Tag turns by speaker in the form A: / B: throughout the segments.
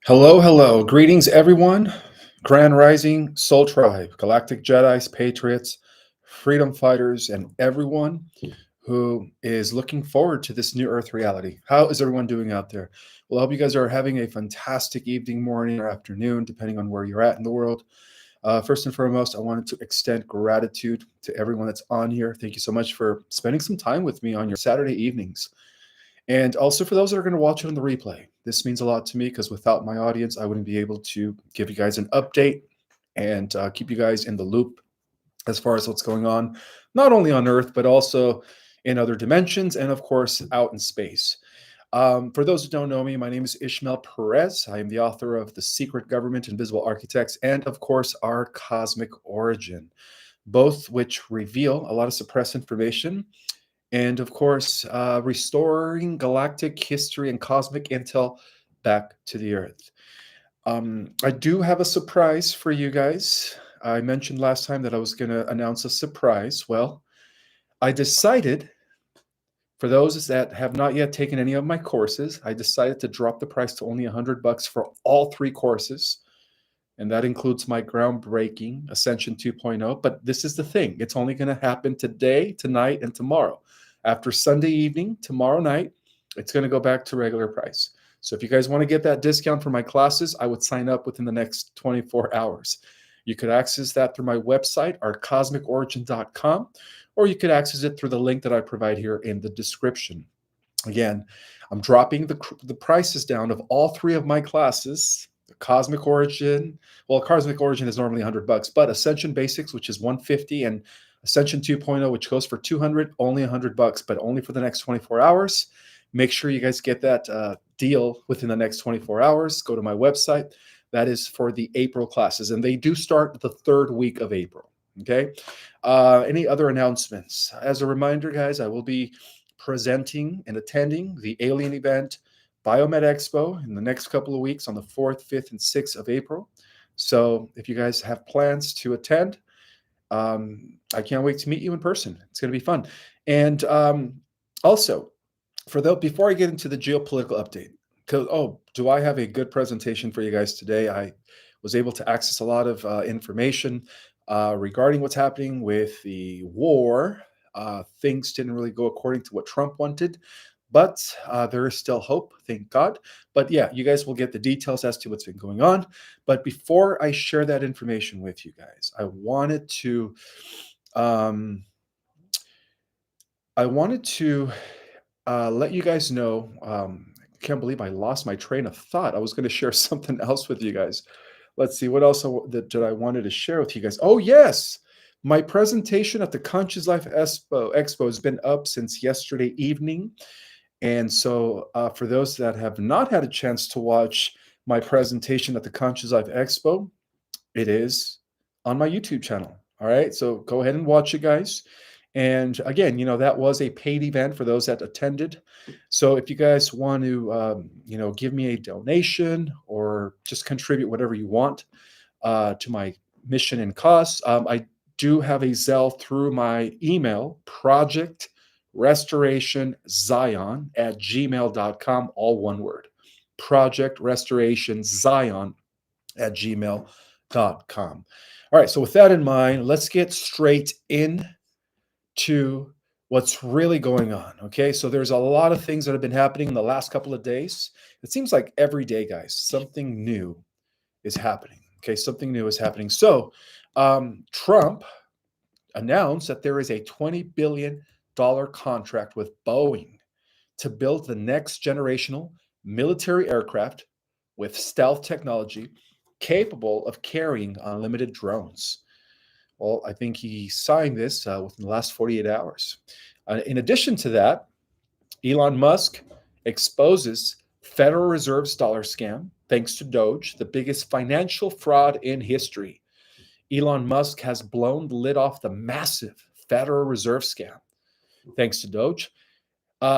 A: Hello, hello. Greetings, everyone. Grand Rising, Soul Tribe, Galactic Jedis, Patriots, Freedom Fighters, and everyone who is looking forward to this new Earth reality. How is everyone doing out there? Well, I hope you guys are having a fantastic evening, morning, or afternoon, depending on where you're at in the world. First and foremost, I wanted to extend gratitude to everyone that's on here. Thank you so much for spending some time with me on your Saturday evenings. And also for those that are going to watch it on the replay, this means a lot to me because without my audience, I wouldn't be able to give you guys an update and keep you guys in the loop as far as what's going on, not only on Earth, but also in other dimensions and, of course, out in space. For those who don't know me, my name is Ismael Perez. I am the author of The Secret Government, Invisible Architects, and, of course, Our Cosmic Origin, both which reveal a lot of suppressed information and of course, restoring galactic history and cosmic intel back to the Earth. I do have a surprise for you guys. I mentioned last time that I was going to announce a surprise. Well, I decided, for those that have not yet taken any of my courses, I decided to drop the price to only $100 for all three courses. And that includes my groundbreaking Ascension 2.0. But this is the thing. It's only going to happen today, tonight, and tomorrow. After Sunday evening, tomorrow night, it's going to go back to regular price. So if you guys want to get that discount for my classes, I would sign up within the next 24 hours. You could access that through my website, ourcosmicorigin.com, or you could access it through the link that I provide here in the description. Again, I'm dropping the prices down of all three of my classes. Cosmic Origin, well, Cosmic Origin is normally $100, but Ascension Basics, which is $150, and Ascension 2.0, which goes for $200, only $100, but only for the next 24 hours. Make sure you guys get that deal within the next 24 hours. Go to my website. That is for the April classes, and they do start the third week of April. Okay. Any other announcements? As a reminder, guys, I will be presenting and attending the Alien event Biomed Expo in the next couple of weeks on the 4th, 5th, and 6th of April. So if you guys have plans to attend, I can't wait to meet you in person. It's going to be fun. And also, before I get into the geopolitical update, do I have a good presentation for you guys today? I was able to access a lot of information regarding what's happening with the war. Things didn't really go according to what Trump wanted. But there is still hope, thank God. But yeah, you guys will get the details as to what's been going on. But before I share that information with you guys, I wanted to let you guys know. I can't believe I lost my train of thought. I was going to share something else with you guys. Let's see, what else did I wanted to share with you guys? Oh, yes. My presentation at the Conscious Life Expo has been up since yesterday evening. And so for those that have not had a chance to watch my presentation at the Conscious Life Expo, it is on my YouTube channel. All right. So go ahead and watch it, guys. And again, that was a paid event for those that attended. So if you guys want to, give me a donation or just contribute whatever you want to my mission and cause, I do have a Zelle through my email, projectrestorationzion@gmail.com, all one word. projectrestorationzion@gmail.com. All right, so with that in mind, let's get straight into what's really going on. Okay, so there's a lot of things that have been happening in the last couple of days. It seems like every day, guys, something new is happening. Okay, something new is happening. So Trump announced that there is a $20 billion contract with Boeing to build the next generational military aircraft with stealth technology capable of carrying unlimited drones. Well, I think he signed this within the last 48 hours. In addition to that, Elon Musk exposes Federal Reserve's dollar scam thanks to Doge, the biggest financial fraud in history. Elon Musk has blown the lid off the massive Federal Reserve scam thanks to Doge.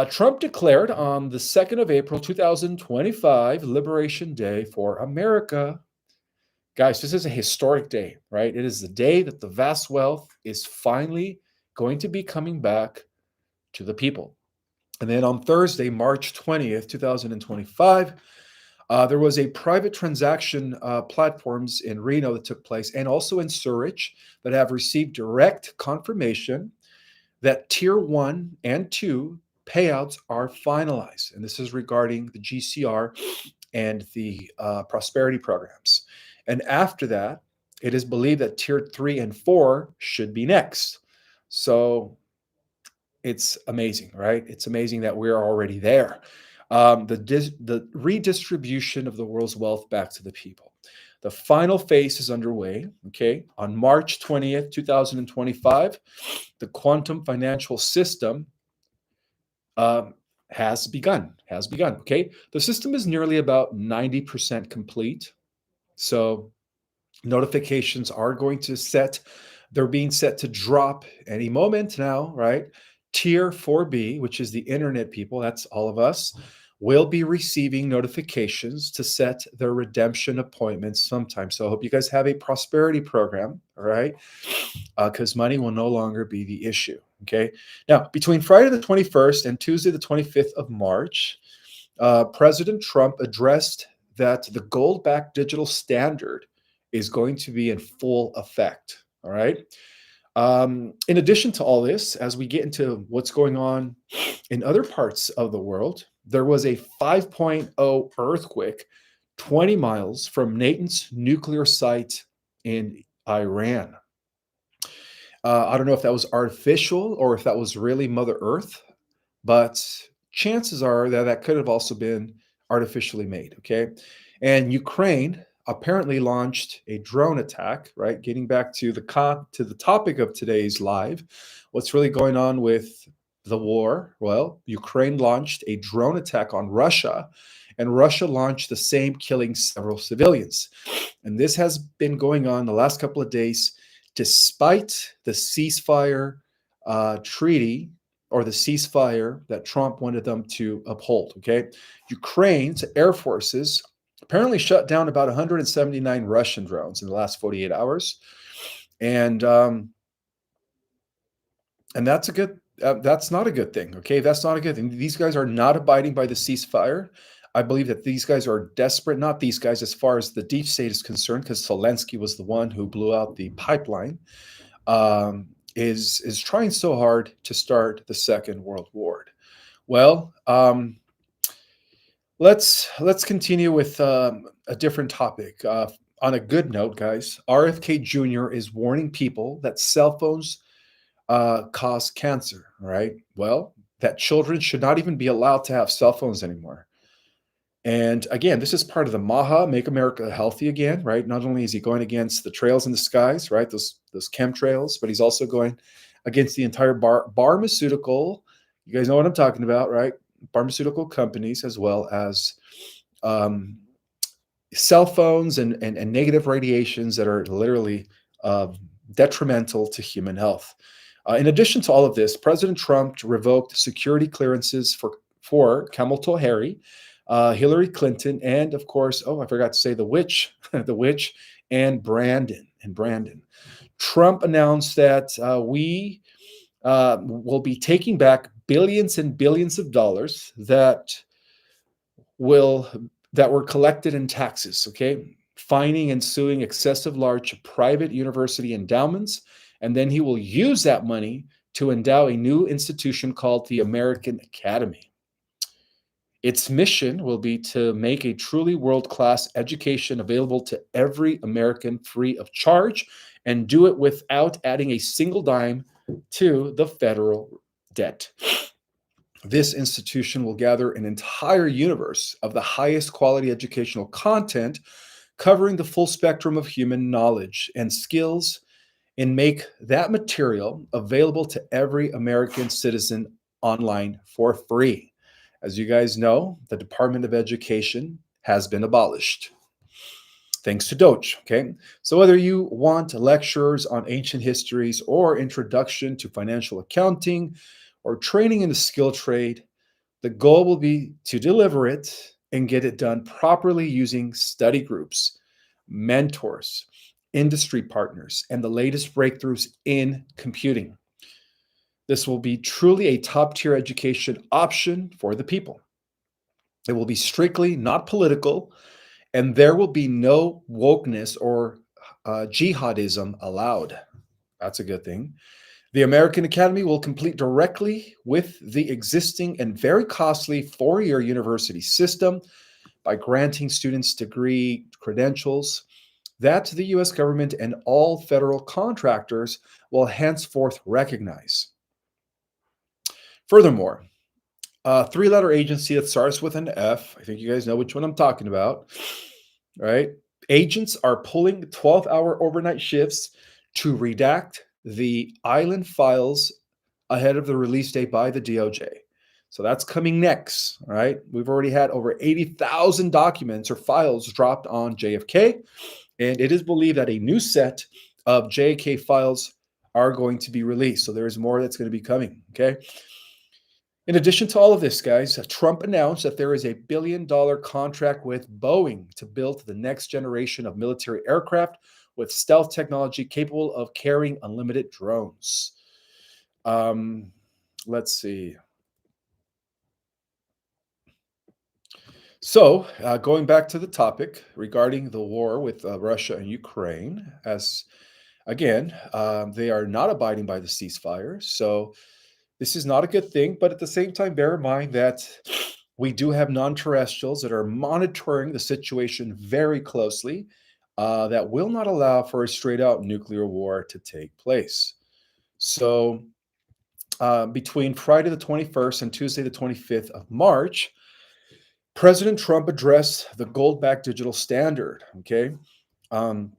A: Trump declared on the 2nd of April, 2025, Liberation Day for America. Guys, this is a historic day, right? It is the day that the vast wealth is finally going to be coming back to the people. And then on Thursday, March 20th, 2025, there was a private transaction platforms in Reno that took place and also in Zurich that have received direct confirmation that tier 1 and 2 payouts are finalized. And this is regarding the GCR and the prosperity programs. And after that, it is believed that tier 3 and 4 should be next. So it's amazing, right? It's amazing that we're already there. The redistribution of the world's wealth back to the people. The final phase is underway. Okay, on March 20th, 2025, the quantum financial system has begun. Okay, the system is nearly about 90% complete. So notifications are going to they're being set to drop any moment now, right? Tier 4B, which is the internet people, that's all of us, will be receiving notifications to set their redemption appointments sometime. So I hope you guys have a prosperity program, all right? Because money will no longer be the issue, okay? Now, between Friday the 21st and Tuesday the 25th of March, President Trump addressed that the gold-backed digital standard is going to be in full effect. All right. In addition to all this, as we get into what's going on in other parts of the world, there was a 5.0 earthquake 20 miles from Natanz nuclear site in Iran. I don't know if that was artificial or if that was really Mother Earth, but chances are that that could have also been artificially made. Okay. And Ukraine apparently launched a drone attack, right? Getting back to the topic of today's live, what's really going on with the war? Well, Ukraine launched a drone attack on Russia, and Russia launched the same, killing several civilians. And this has been going on the last couple of days, despite the ceasefire treaty or the ceasefire that Trump wanted them to uphold. Okay, Ukraine's air forces apparently shut down about 179 Russian drones in the last 48 hours, and that's a good. That's not a good thing. Okay, that's not a good thing. These guys are not abiding by the ceasefire. I believe that these guys are desperate. Not these guys, as far as the deep state is concerned, because Zelensky was the one who blew out the pipeline. Is trying so hard to start the Second World War. Well, let's continue with a different topic. On a good note, guys, RFK Jr. is warning people that cell phones cause cancer. Right? Well, that children should not even be allowed to have cell phones anymore. And again, this is part of the MAHA, Make America Healthy Again, right? Not only is he going against the trails in the skies, right? Those chemtrails, but he's also going against the entire pharmaceutical. You guys know what I'm talking about, right? Pharmaceutical companies, as well as cell phones and negative radiations that are literally detrimental to human health. In addition to all of this, President Trump revoked security clearances for Kamala Harris, Hillary Clinton, and of course, I forgot to say the witch, the witch, and Brandon. Trump announced that we will be taking back billions and billions of dollars that were collected in taxes. Okay, fining and suing excessive large private university endowments, and then he will use that money to endow a new institution called the American Academy. Its mission will be to make a truly world-class education available to every American free of charge, and do it without adding a single dime to the federal debt. This institution will gather an entire universe of the highest quality educational content, covering the full spectrum of human knowledge and skills, and make that material available to every American citizen online for free. As you guys know, the Department of Education has been abolished, thanks to Doge. Okay, so whether you want lectures on ancient histories or introduction to financial accounting or training in the skill trade, the goal will be to deliver it and get it done properly using study groups, mentors, industry partners, and the latest breakthroughs in computing. This will be truly a top tier education option for the people. It will be strictly not political, and there will be no wokeness or jihadism allowed. That's a good thing. The American Academy will compete directly with the existing and very costly four-year university system by granting students degree credentials that the US government and all federal contractors will henceforth recognize. Furthermore, a three-letter agency that starts with an F, I think you guys know which one I'm talking about, right? Agents are pulling 12-hour overnight shifts to redact the island files ahead of the release date by the DOJ. So that's coming next, right? We've already had over 80,000 documents or files dropped on JFK, and it is believed that a new set of JFK files are going to be released. So there's more that's going to be coming, okay? In addition to all of this, guys, Trump announced that there is a $1 billion contract with Boeing to build the next generation of military aircraft with stealth technology capable of carrying unlimited drones. Let's see. So, going back to the topic regarding the war with Russia and Ukraine, as again, they are not abiding by the ceasefire. So, this is not a good thing. But at the same time, bear in mind that we do have non terrestrials that are monitoring the situation very closely that will not allow for a straight out nuclear war to take place. So, between Friday the 21st and Tuesday the 25th of March, President Trump addressed the gold-backed digital standard. Okay, um,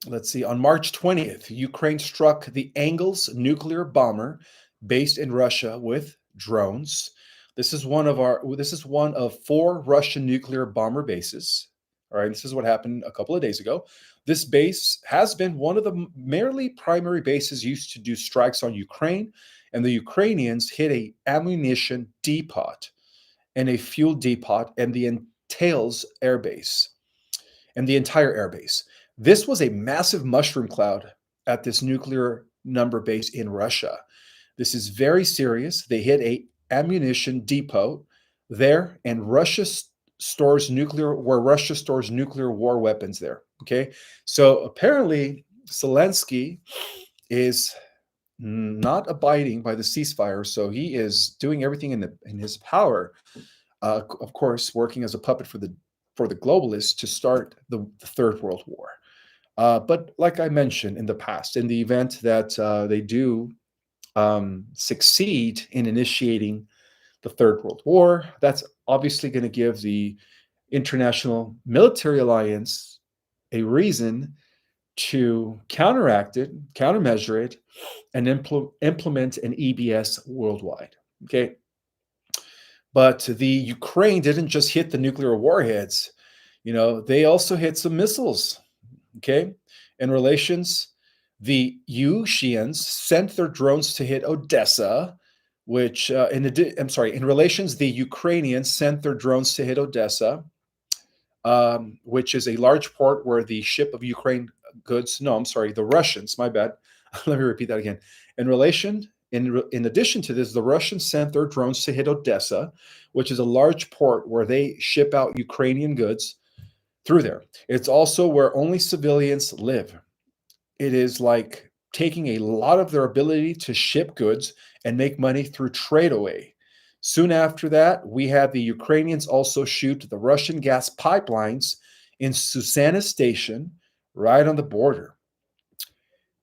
A: let's see. On March 20th, Ukraine struck the Engels nuclear bomber based in Russia with drones. This is one of four Russian nuclear bomber bases. All right, this is what happened a couple of days ago. This base has been one of the merely primary bases used to do strikes on Ukraine, and the Ukrainians hit a ammunition depot and a fuel depot and the entails airbase and the entire airbase. This was a massive mushroom cloud at this nuclear number base in Russia. This is very serious. They hit a ammunition depot there, and Russia stores nuclear war weapons there. Okay, so apparently Zelensky is not abiding by the ceasefire, so he is doing everything in his power, of course, working as a puppet for the globalists to start the Third World War. But like I mentioned in the past, in the event that they do succeed in initiating the Third World War, that's obviously going to give the international military alliance a reason to counteract it, countermeasure it, and implement an EBS worldwide. Okay. But the Ukraine didn't just hit the nuclear warheads, they also hit some missiles. Okay. In relations, the Urusians sent their drones to hit Odessa, which, in relations, the Ukrainians sent their drones to hit Odessa, which is a large port where the ship of Ukraine goods, no, I'm sorry, the Russians, my bad. Let me repeat that again. In addition to this, the Russians sent their drones to hit Odessa, which is a large port where they ship out Ukrainian goods through there. It's also where only civilians live. It is like taking a lot of their ability to ship goods and make money through trade away. Soon after that, we had the Ukrainians also shoot the Russian gas pipelines in Susanna Station, right on the border.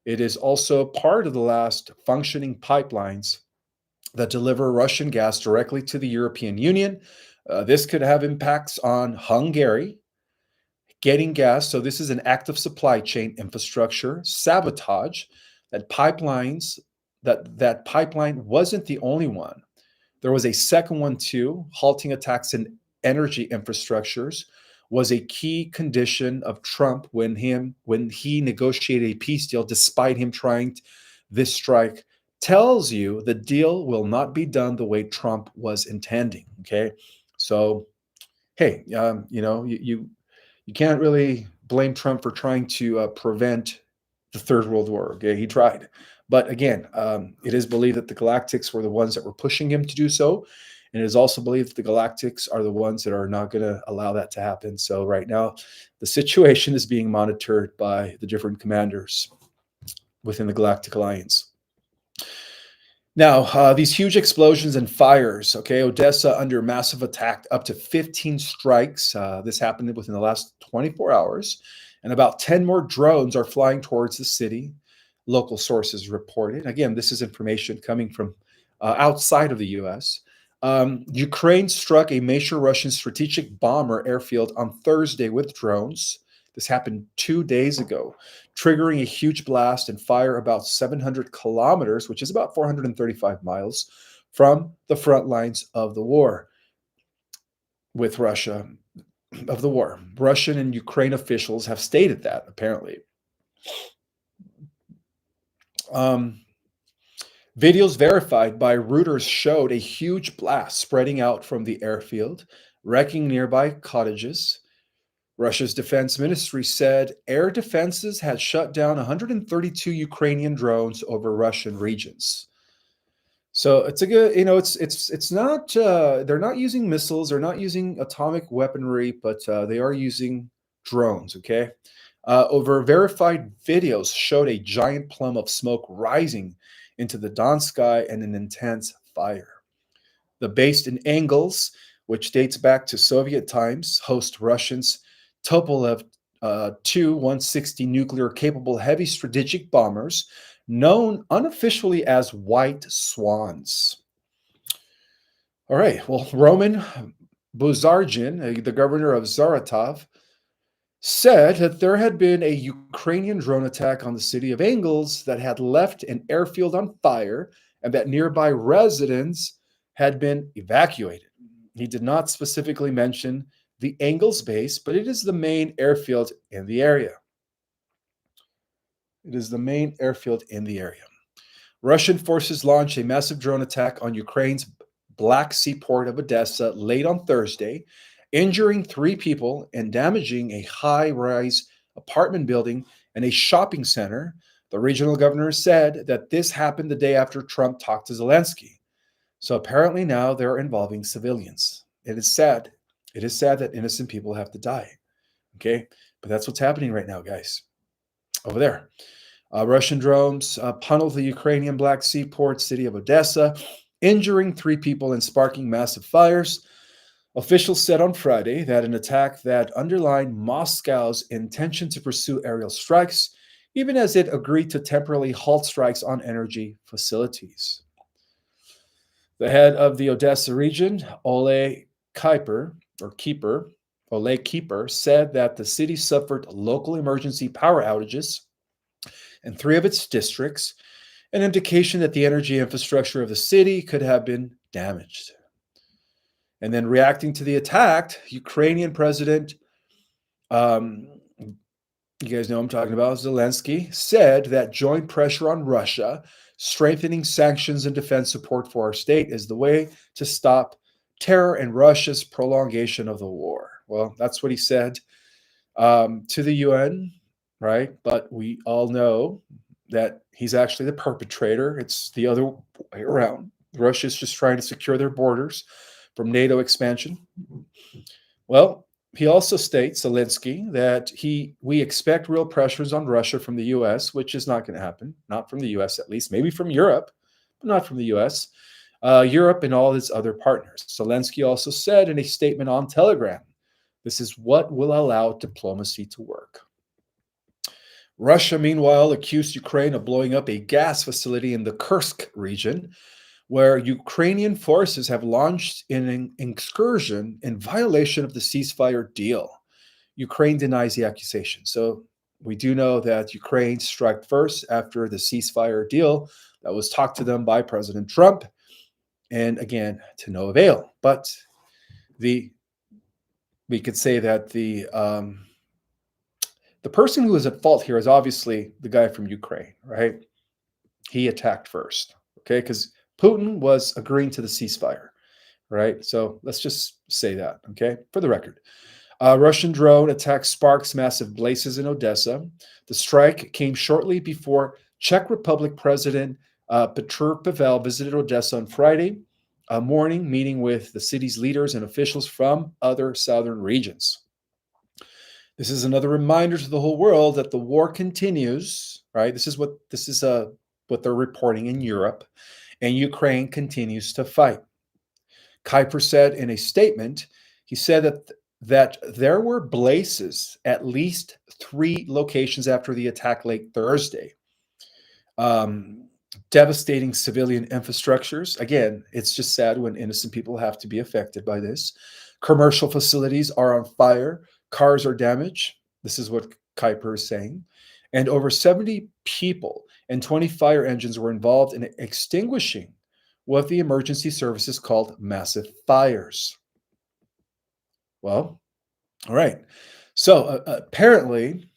A: It is also part of the last functioning pipelines that deliver Russian gas directly to the European Union. This could have impacts on Hungary getting gas. So this is an active supply chain infrastructure sabotage. That pipeline wasn't the only one. There was a second one too. Halting attacks in energy infrastructures was a key condition of Trump when he negotiated a peace deal, despite him trying this strike. Tells you the deal will not be done the way Trump was intending. Okay, so hey, you can't really blame Trump for trying to prevent the Third World War. Okay, he tried, but again, it is believed that the Galactics were the ones that were pushing him to do so, and it is also believed that the Galactics are the ones that are not going to allow that to happen. So right now, the situation is being monitored by the different commanders within the Galactic Alliance. Now, these huge explosions and fires, okay, Odessa under massive attack, up to 15 strikes. This happened within the last 24 hours, and about 10 more drones are flying towards the city, local sources reported. Again, this is information coming from outside of the US. Ukraine struck a major Russian strategic bomber airfield on Thursday with drones. This happened 2 days ago, triggering a huge blast and fire about 700 kilometers, which is about 435 miles, from the front lines of the war with Russia, of the war. Russian and Ukraine officials have stated that, apparently. Videos verified by Reuters showed a huge blast spreading out from the airfield, wrecking nearby cottages. Russia's defense ministry said air defenses had shut down 132 Ukrainian drones over Russian regions. So it's a good, it's not they're not using missiles, they're not using atomic weaponry, but they are using drones. Okay, over verified videos showed a giant plume of smoke rising into the dawn sky and an intense fire. The base in Engels, which dates back to Soviet times, hosts Russians Tupolev Tu-160 nuclear-capable heavy strategic bombers, known unofficially as White Swans. All right, well, Roman Buzargin, the governor of Saratov, said that there had been a Ukrainian drone attack on the city of Engels that had left an airfield on fire and that nearby residents had been evacuated. He did not specifically mention the Engels base, but it is the main airfield in the area. It is the main airfield in the area. Russian forces launched a massive drone attack on Ukraine's Black Sea port of Odessa late on Thursday, injuring 3 people and damaging a high-rise apartment building and a shopping center. The regional governor said that this happened the day after Trump talked to Zelensky. So apparently now they're involving civilians. It is sad. It is sad that innocent people have to die. Okay, but that's what's happening right now, guys. Over there, Russian drones tunneled the Ukrainian Black Sea port city of Odessa, injuring 3 people and sparking massive fires. Officials said on Friday that an attack that underlined Moscow's intention to pursue aerial strikes, even as it agreed to temporarily halt strikes on energy facilities. The head of the Odessa region, Ole Keeper, said that the city suffered local emergency power outages in 3 of its districts, an indication that the energy infrastructure of the city could have been damaged. And then reacting to the attack, Ukrainian President, you guys know I'm talking about, Zelensky, said that joint pressure on Russia, strengthening sanctions and defense support for our state is the way to stop terror and Russia's prolongation of the war. Well, that's what he said to the UN, right? But we all know that he's actually the perpetrator. It's the other way around. Russia's just trying to secure their borders from NATO expansion. Well, he also states, Zelensky, that we expect real pressures on Russia from the U.S., which is not going to happen. Not from the U.S. at least. Maybe from Europe, but not from the U.S. Europe and all its other partners. Zelensky also said in a statement on Telegram, this is what will allow diplomacy to work. Russia, meanwhile, accused Ukraine of blowing up a gas facility in the Kursk region, where Ukrainian forces have launched an excursion in violation of the ceasefire deal. Ukraine denies the accusation. So we do know that Ukraine struck first after the ceasefire deal that was talked to them by President Trump, and again, to no avail. But we could say that the person who is at fault here is obviously the guy from Ukraine, right? He attacked first, okay? Because Putin was agreeing to the ceasefire, right? So let's just say that, okay, for the record. A Russian drone attack sparks massive blazes in Odessa. The strike came shortly before Czech Republic President Petr Pavel visited Odessa on Friday morning, meeting with the city's leaders and officials from other southern regions. This is another reminder to the whole world that the war continues. Right? This is what they're reporting in Europe, and Ukraine continues to fight. Kuiper said in a statement, he said that there were blazes at least 3 locations after the attack late Thursday, um, devastating civilian infrastructures. Again, it's just sad when innocent people have to be affected by this. Commercial facilities are on fire, cars are damaged. This is what Kuiper is saying. And over 70 people and 20 fire engines were involved in extinguishing what the emergency services called massive fires. Well, all right. So apparently,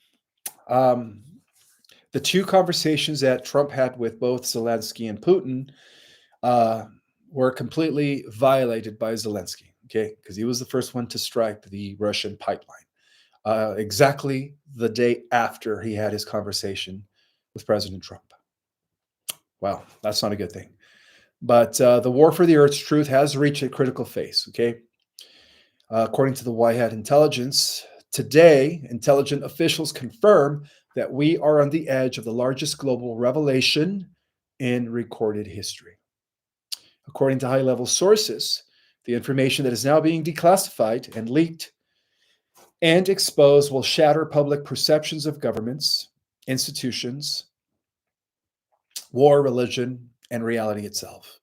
A: um, the 2 conversations that Trump had with both Zelensky and Putin uh, were completely violated by Zelensky, okay? Because he was the first one to strike the Russian pipeline exactly the day after he had his conversation with President Trump. Wow, that's not a good thing. But the war for the Earth's truth has reached a critical phase, okay? According to the White Hat intelligence, today, intelligent officials confirm that we are on the edge of the largest global revelation in recorded history. According to high level sources, the information that is now being declassified and leaked and exposed will shatter public perceptions of governments, institutions, war, religion, and reality itself,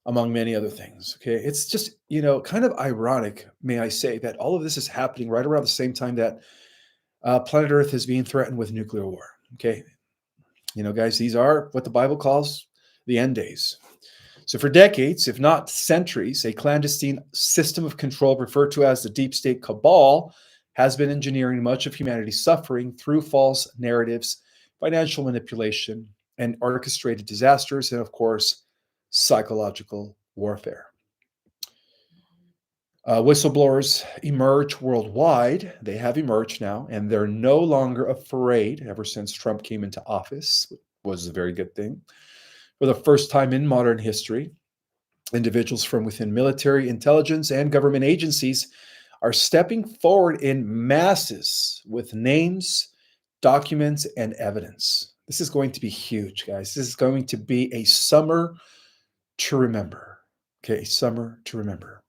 A: among many other things. Okay. It's just, kind of ironic, may I say, that all of this is happening right around the same time that planet Earth is being threatened with nuclear war. Okay. Guys, these are what the Bible calls the end days. So, for decades, if not centuries, a clandestine system of control referred to as the deep state cabal has been engineering much of humanity's suffering through false narratives, financial manipulation, and orchestrated disasters, and of course, psychological warfare. Whistleblowers emerge worldwide. They have emerged now, and they're no longer afraid ever since Trump came into office, which was a very good thing. For the first time in modern history, individuals from within military, intelligence, and government agencies are stepping forward in masses with names, documents, and evidence. This is going to be huge, guys. This is going to be a summer to remember. Okay, summer to remember.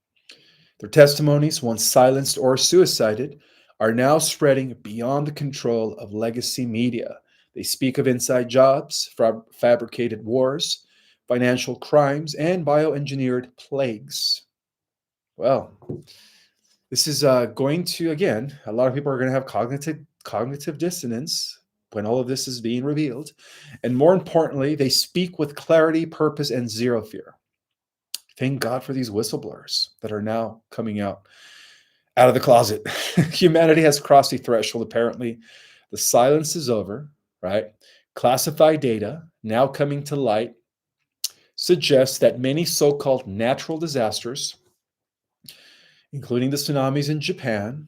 A: Their testimonies, once silenced or suicided, are now spreading beyond the control of legacy media. They speak of inside jobs, fabricated wars, financial crimes, and bioengineered plagues. Well, this is going to, again, a lot of people are going to have cognitive dissonance when all of this is being revealed. And more importantly, they speak with clarity, purpose, and zero fear. Thank God for these whistleblowers that are now coming out of the closet. Humanity has crossed a threshold, apparently. The silence is over, right? Classified data now coming to light suggests that many so-called natural disasters, including the tsunamis in Japan,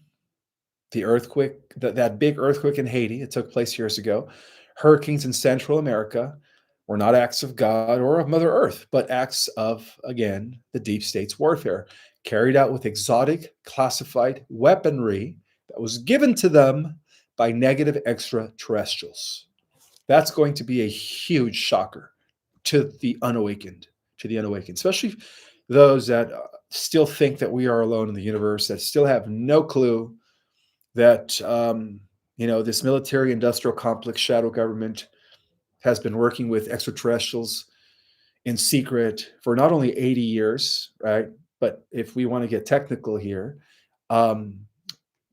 A: the earthquake, that big earthquake in Haiti, it took place years ago, hurricanes in Central America, were not acts of God or of Mother Earth, but acts of, again, the deep state's warfare, carried out with exotic classified weaponry that was given to them by negative extraterrestrials. That's going to be a huge shocker to the unawakened, especially those that still think that we are alone in the universe, that still have no clue that this military industrial complex shadow government has been working with extraterrestrials in secret for not only 80 years, right? But if we want to get technical here,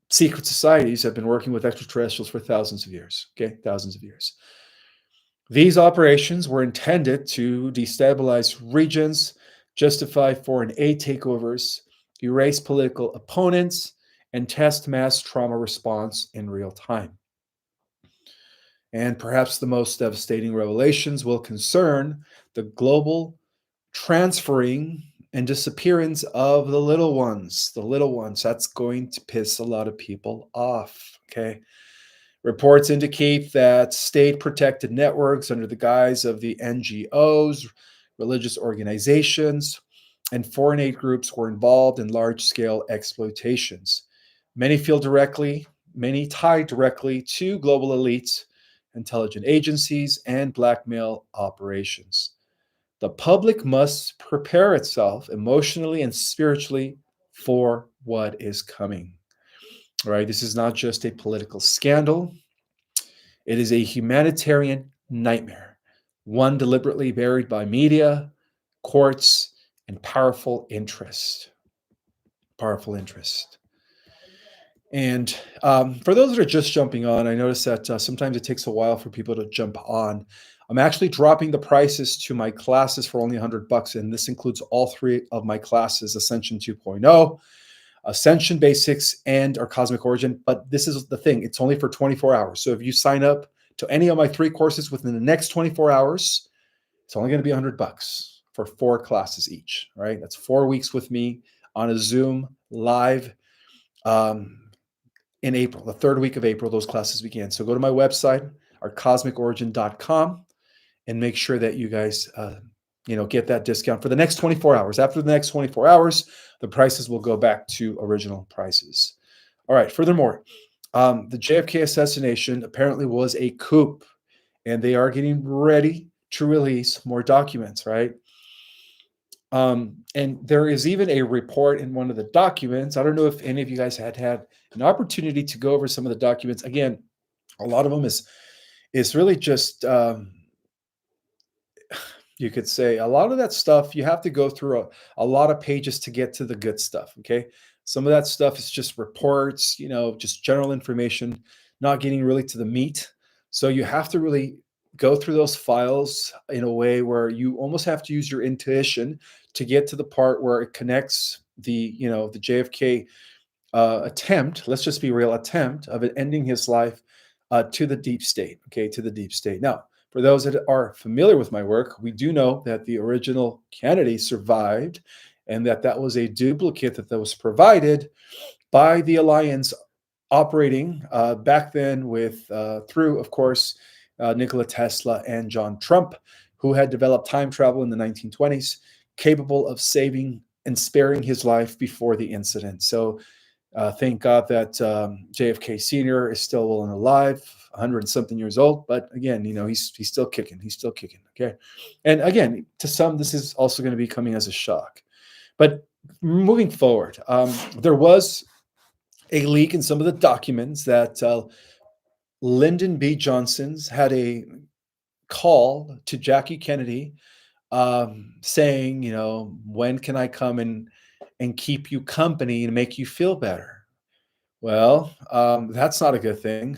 A: secret societies have been working with extraterrestrials for thousands of years, okay? Thousands of years. These operations were intended to destabilize regions, justify foreign aid takeovers, erase political opponents, and test mass trauma response in real time. And perhaps the most devastating revelations will concern the global transferring and disappearance of the little ones. The little ones, that's going to piss a lot of people off. Okay. Reports indicate that state protected networks under the guise of the NGOs, religious organizations, and foreign aid groups were involved in large scale exploitations. Many feel directly, many tied directly to global elites, intelligence agencies, and blackmail operations. The public must prepare itself emotionally and spiritually for what is coming. Right? This is not just a political scandal, it is a humanitarian nightmare, one deliberately buried by media, courts, and powerful interest. Powerful interest. And for those that are just jumping on, I notice that sometimes it takes a while for people to jump on. I'm actually dropping the prices to my classes for only $100, and this includes all three of my classes: Ascension 2.0, Ascension Basics, and our Cosmic Origin. But this is the thing, it's only for 24 hours. So if you sign up to any of my three courses within the next 24 hours, it's only going to be $100 for 4 classes each. Right? That's 4 weeks with me on a Zoom live. In April, the third week of April, those classes begin. So go to my website, ourcosmicorigin.com, and make sure that you guys, get that discount for the next 24 hours. After the next 24 hours, the prices will go back to original prices. All right. Furthermore, the JFK assassination apparently was a coup, and they are getting ready to release more documents, right? And there is even a report in one of the documents. I don't know if any of you guys had an opportunity to go over some of the documents. Again, a lot of them is really just you could say a lot of that stuff you have to go through a lot of pages to get to the good stuff. Okay, some of that stuff is just reports, just general information, not getting really to the meat. So you have to really go through those files in a way where you almost have to use your intuition to get to the part where it connects the JFK attempt, let's just be real, attempt of it ending his life to the deep state. Okay, to the deep state. Now, for those that are familiar with my work, we do know that the original Kennedy survived, and that was a duplicate that was provided by the alliance operating back then through, of course, Nikola Tesla and John Trump, who had developed time travel in the 1920s, capable of saving and sparing his life before the incident. So thank God that JFK Sr. is still well and alive, 100 and something years old. But again, he's still kicking. He's still kicking. Okay. And again, to some, this is also going to be coming as a shock. But moving forward, there was a leak in some of the documents that Lyndon B. Johnson's had a call to Jackie Kennedy saying, when can I come and keep you company and make you feel better? Well, that's not a good thing.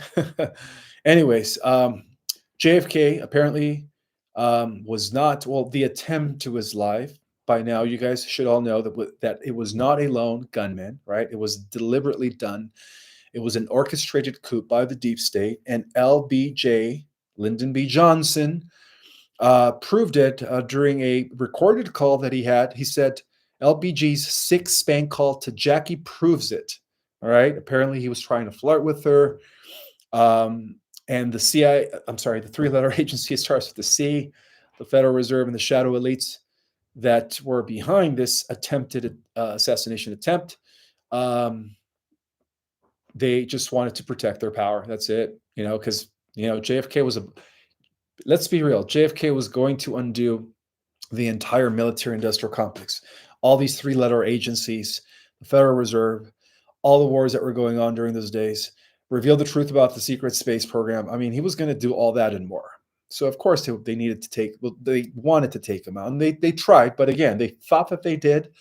A: Anyways, JFK apparently was not, well, the attempt to his life. By now, you guys should all know that it was not a lone gunman, right? It was deliberately done. It was an orchestrated coup by the deep state, and LBJ, Lyndon B. Johnson, proved it during a recorded call that he had. He said, LBG's 6 spank call to Jackie proves it. All right. Apparently, he was trying to flirt with her. And the the 3-letter agency, starts with the C, the Federal Reserve, and the shadow elites that were behind this attempted assassination attempt. They just wanted to protect their power. That's it. Because, JFK was let's be real, JFK was going to undo the entire military industrial complex, all these 3-letter agencies, the Federal Reserve, all the wars that were going on during those days, reveal the truth about the secret space program. I mean, he was going to do all that and more. So of course they they wanted to take him out, and they tried, but again, they thought that they did,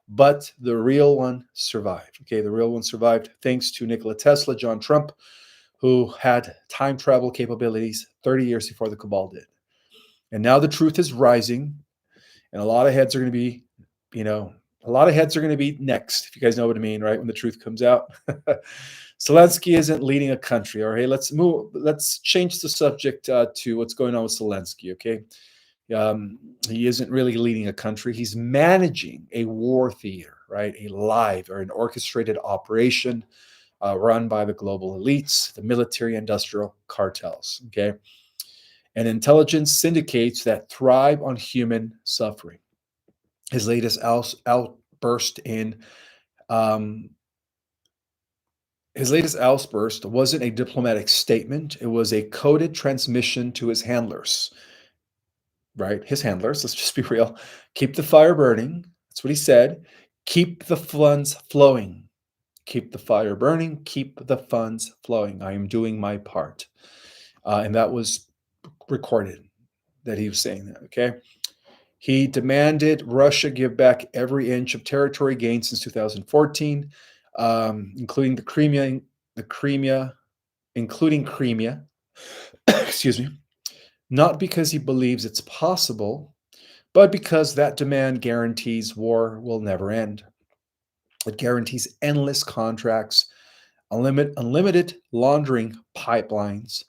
A: but the real one survived. Okay, the real one survived thanks to Nikola Tesla, John Trump, who had time travel capabilities 30 years before the cabal did. And now the truth is rising, and a lot of heads are going to be, next, if you guys know what I mean, right? When the truth comes out. Zelensky isn't leading a country. All right, let's change the subject to what's going on with Zelensky. Okay, He isn't really leading a country. He's managing a war theater, right? A live or an orchestrated operation run by the global elites, the military industrial cartels, okay? And intelligence syndicates that thrive on human suffering. His latest outburst in um, his latest outburst wasn't a diplomatic statement. It was a coded transmission to his handlers, right? His handlers, let's just be real. Keep the fire burning. That's what he said. Keep the funds flowing. Keep the fire burning. Keep the funds flowing. I am doing my part. And that was recorded that he was saying that, okay? He demanded Russia give back every inch of territory gained since 2014, including including Crimea, excuse me, not because he believes it's possible, but because that demand guarantees war will never end. It guarantees endless contracts, unlimited laundering pipelines,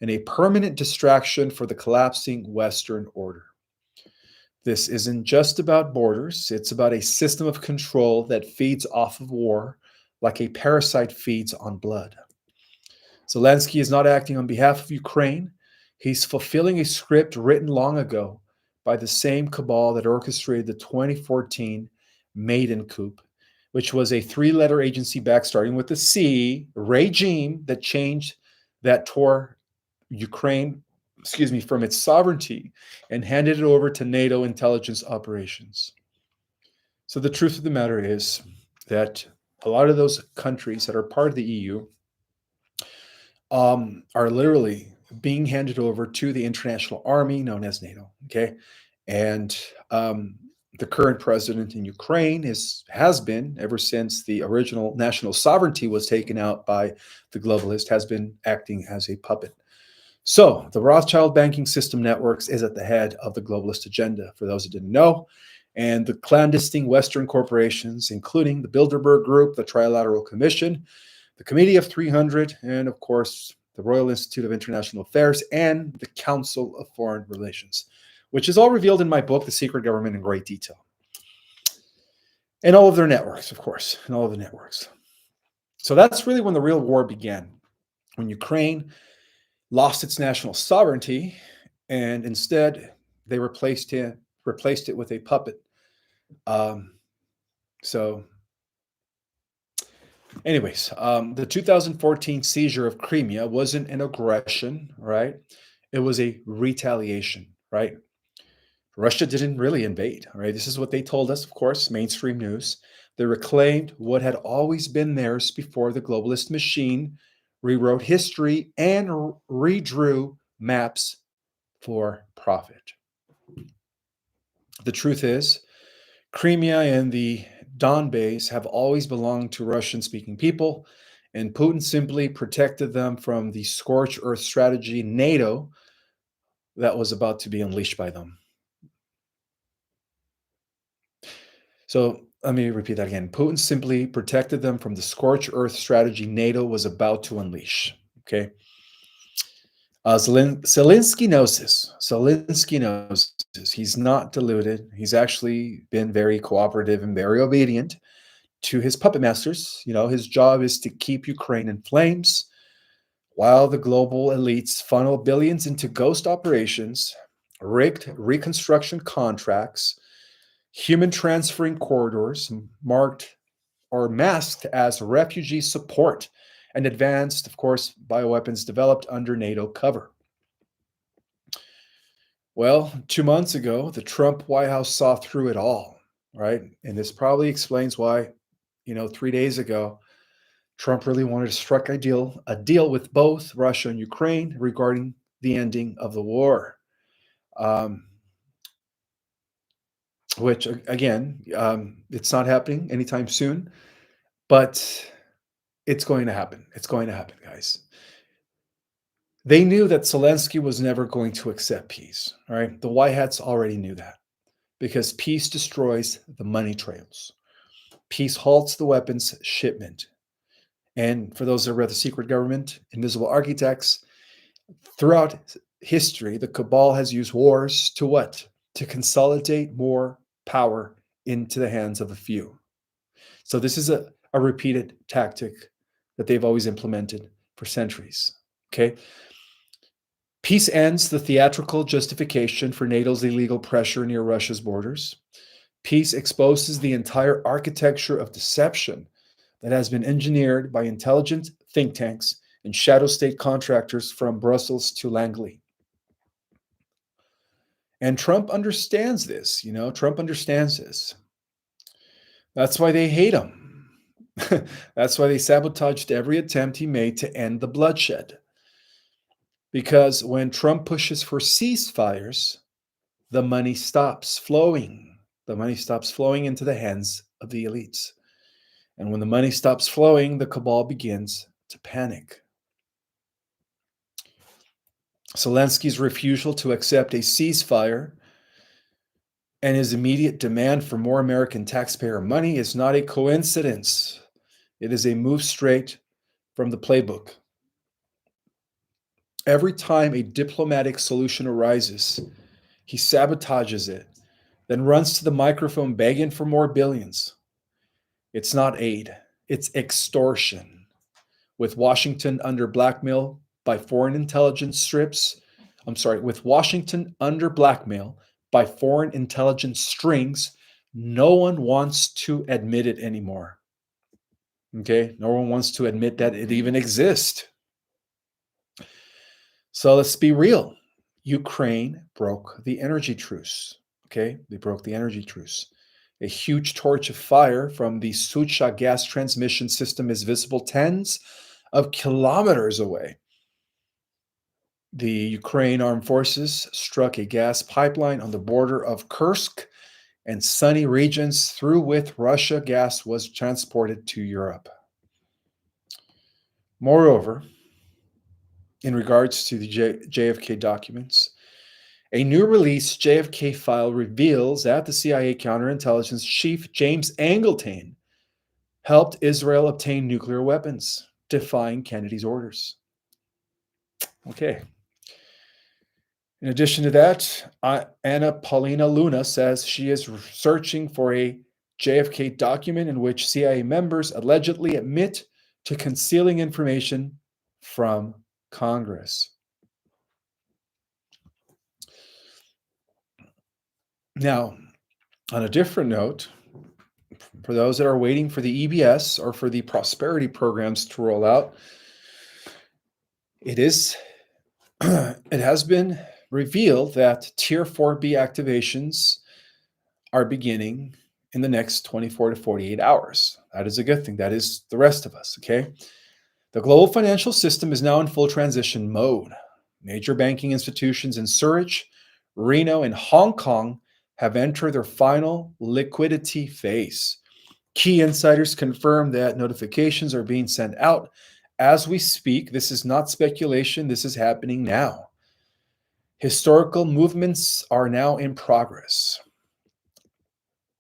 A: and a permanent distraction for the collapsing Western order. This isn't just about borders, it's about a system of control that feeds off of war like a parasite feeds on blood. Zelensky is not acting on behalf of Ukraine. He's fulfilling a script written long ago by the same cabal that orchestrated the 2014 Maidan coup, which was a three-letter agency back starting with the C regime that tore Ukraine, from its sovereignty and handed it over to NATO intelligence operations. So the truth of the matter is that a lot of those countries that are part of the EU are literally being handed over to the international army known as NATO. Okay, and the current president in Ukraine has been, ever since the original national sovereignty was taken out by the globalist, has been acting as a puppet. So the Rothschild banking system networks is at the head of the globalist agenda, for those who didn't know. And the clandestine Western corporations, including the Bilderberg Group, the Trilateral Commission, the Committee of 300, and of course, the Royal Institute of International Affairs, and the Council of Foreign Relations, which is all revealed in my book, The Secret Government, in great detail. And all of their networks, of course, and all of the networks. So that's really when the real war began, when Ukraine lost its national sovereignty, and instead they replaced it with a puppet. So anyways, the 2014 seizure of Crimea wasn't an aggression, right? It was a retaliation, right? Russia didn't really invade, right? This is what they told us, of course, mainstream news. They reclaimed what had always been theirs before the globalist machine rewrote history and redrew maps for profit. The truth is, Crimea and the Donbass have always belonged to Russian-speaking people, and Putin simply protected them from the scorched earth strategy NATO that was about to be unleashed by them. So let me repeat that again. Putin simply protected them from the scorched earth strategy NATO was about to unleash. Okay. Zelensky knows this. Zelensky knows this. He's not deluded. He's actually been very cooperative and very obedient to his puppet masters. You know, his job is to keep Ukraine in flames while the global elites funnel billions into ghost operations, rigged reconstruction contracts, human transferring corridors marked or masked as refugee support, and advanced, of course, bioweapons developed under NATO cover. Well, 2 months ago, the Trump White House saw through it all, right? And this probably explains why, 3 days ago, Trump really wanted to strike a deal with both Russia and Ukraine regarding the ending of the war. Which again, it's not happening anytime soon, but it's going to happen. It's going to happen, guys. They knew that Zelensky was never going to accept peace. All right. The White Hats already knew that because peace destroys the money trails. Peace halts the weapons shipment. And for those that read The Secret Government, Invisible Architects, throughout history, the cabal has used wars to what? To consolidate more power into the hands of a few. So this is a repeated tactic that they've always implemented for centuries. Okay. Peace ends the theatrical justification for NATO's illegal pressure near Russia's borders. Peace exposes the entire architecture of deception that has been engineered by intelligent think tanks and shadow state contractors from Brussels to Langley. And Trump understands this, Trump understands this. That's why they hate him. That's why they sabotaged every attempt he made to end the bloodshed. Because when Trump pushes for ceasefires, the money stops flowing. The money stops flowing into the hands of the elites. And when the money stops flowing, the cabal begins to panic. Zelensky's refusal to accept a ceasefire and his immediate demand for more American taxpayer money is not a coincidence. It is a move straight from the playbook. Every time a diplomatic solution arises, he sabotages it, then runs to the microphone begging for more billions. It's not aid, it's extortion. With Washington under blackmail by foreign intelligence strips, with Washington under blackmail by foreign intelligence strings, no one wants to admit it anymore. Okay? No one wants to admit that it even exists. So let's be real. Ukraine broke the energy truce. Okay? They broke the energy truce. A huge torch of fire from the Sucha gas transmission system is visible tens of kilometers away. The Ukraine armed forces struck a gas pipeline on the border of Kursk and sunny regions through which Russia gas was transported to Europe. Moreover, in regards to the JFK documents, a new release JFK file reveals that the CIA counterintelligence chief James Angleton helped Israel obtain nuclear weapons, defying Kennedy's orders. Okay. In addition to that, Anna Paulina Luna says she is searching for a JFK document in which CIA members allegedly admit to concealing information from Congress. Now, on a different note, for those that are waiting for the EBS or for the prosperity programs to roll out, it has been revealed that Tier 4B activations are beginning in the next 24 to 48 hours. That is a good thing. That is the rest of us, okay? The global financial system is now in full transition mode. Major banking institutions in Zurich, Reno, and Hong Kong have entered their final liquidity phase. Key insiders confirm that notifications are being sent out as we speak. This is not speculation. This is happening now. Historical movements are now in progress.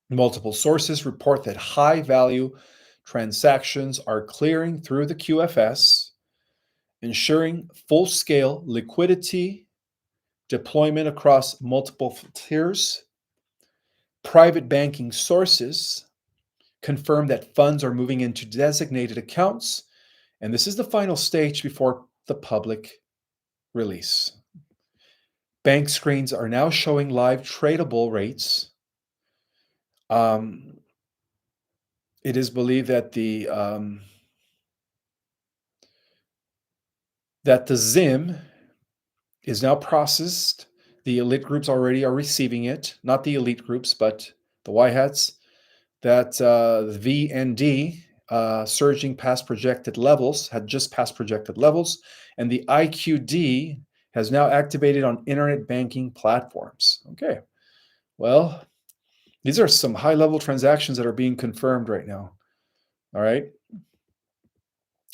A: Multiple sources report that high-value transactions are clearing through the QFS, ensuring full-scale liquidity deployment across multiple tiers. Private banking sources confirm that funds are moving into designated accounts, and this is the final stage before the public release. Bank screens are now showing live tradable rates. It is believed that the ZIM is now processed. The elite groups already are receiving it, not the elite groups, but the white hats. That the VND surging past projected levels, had just passed projected levels, and the IQD has now activated on internet banking platforms. Okay, well, these are some high-level transactions that are being confirmed right now. All right.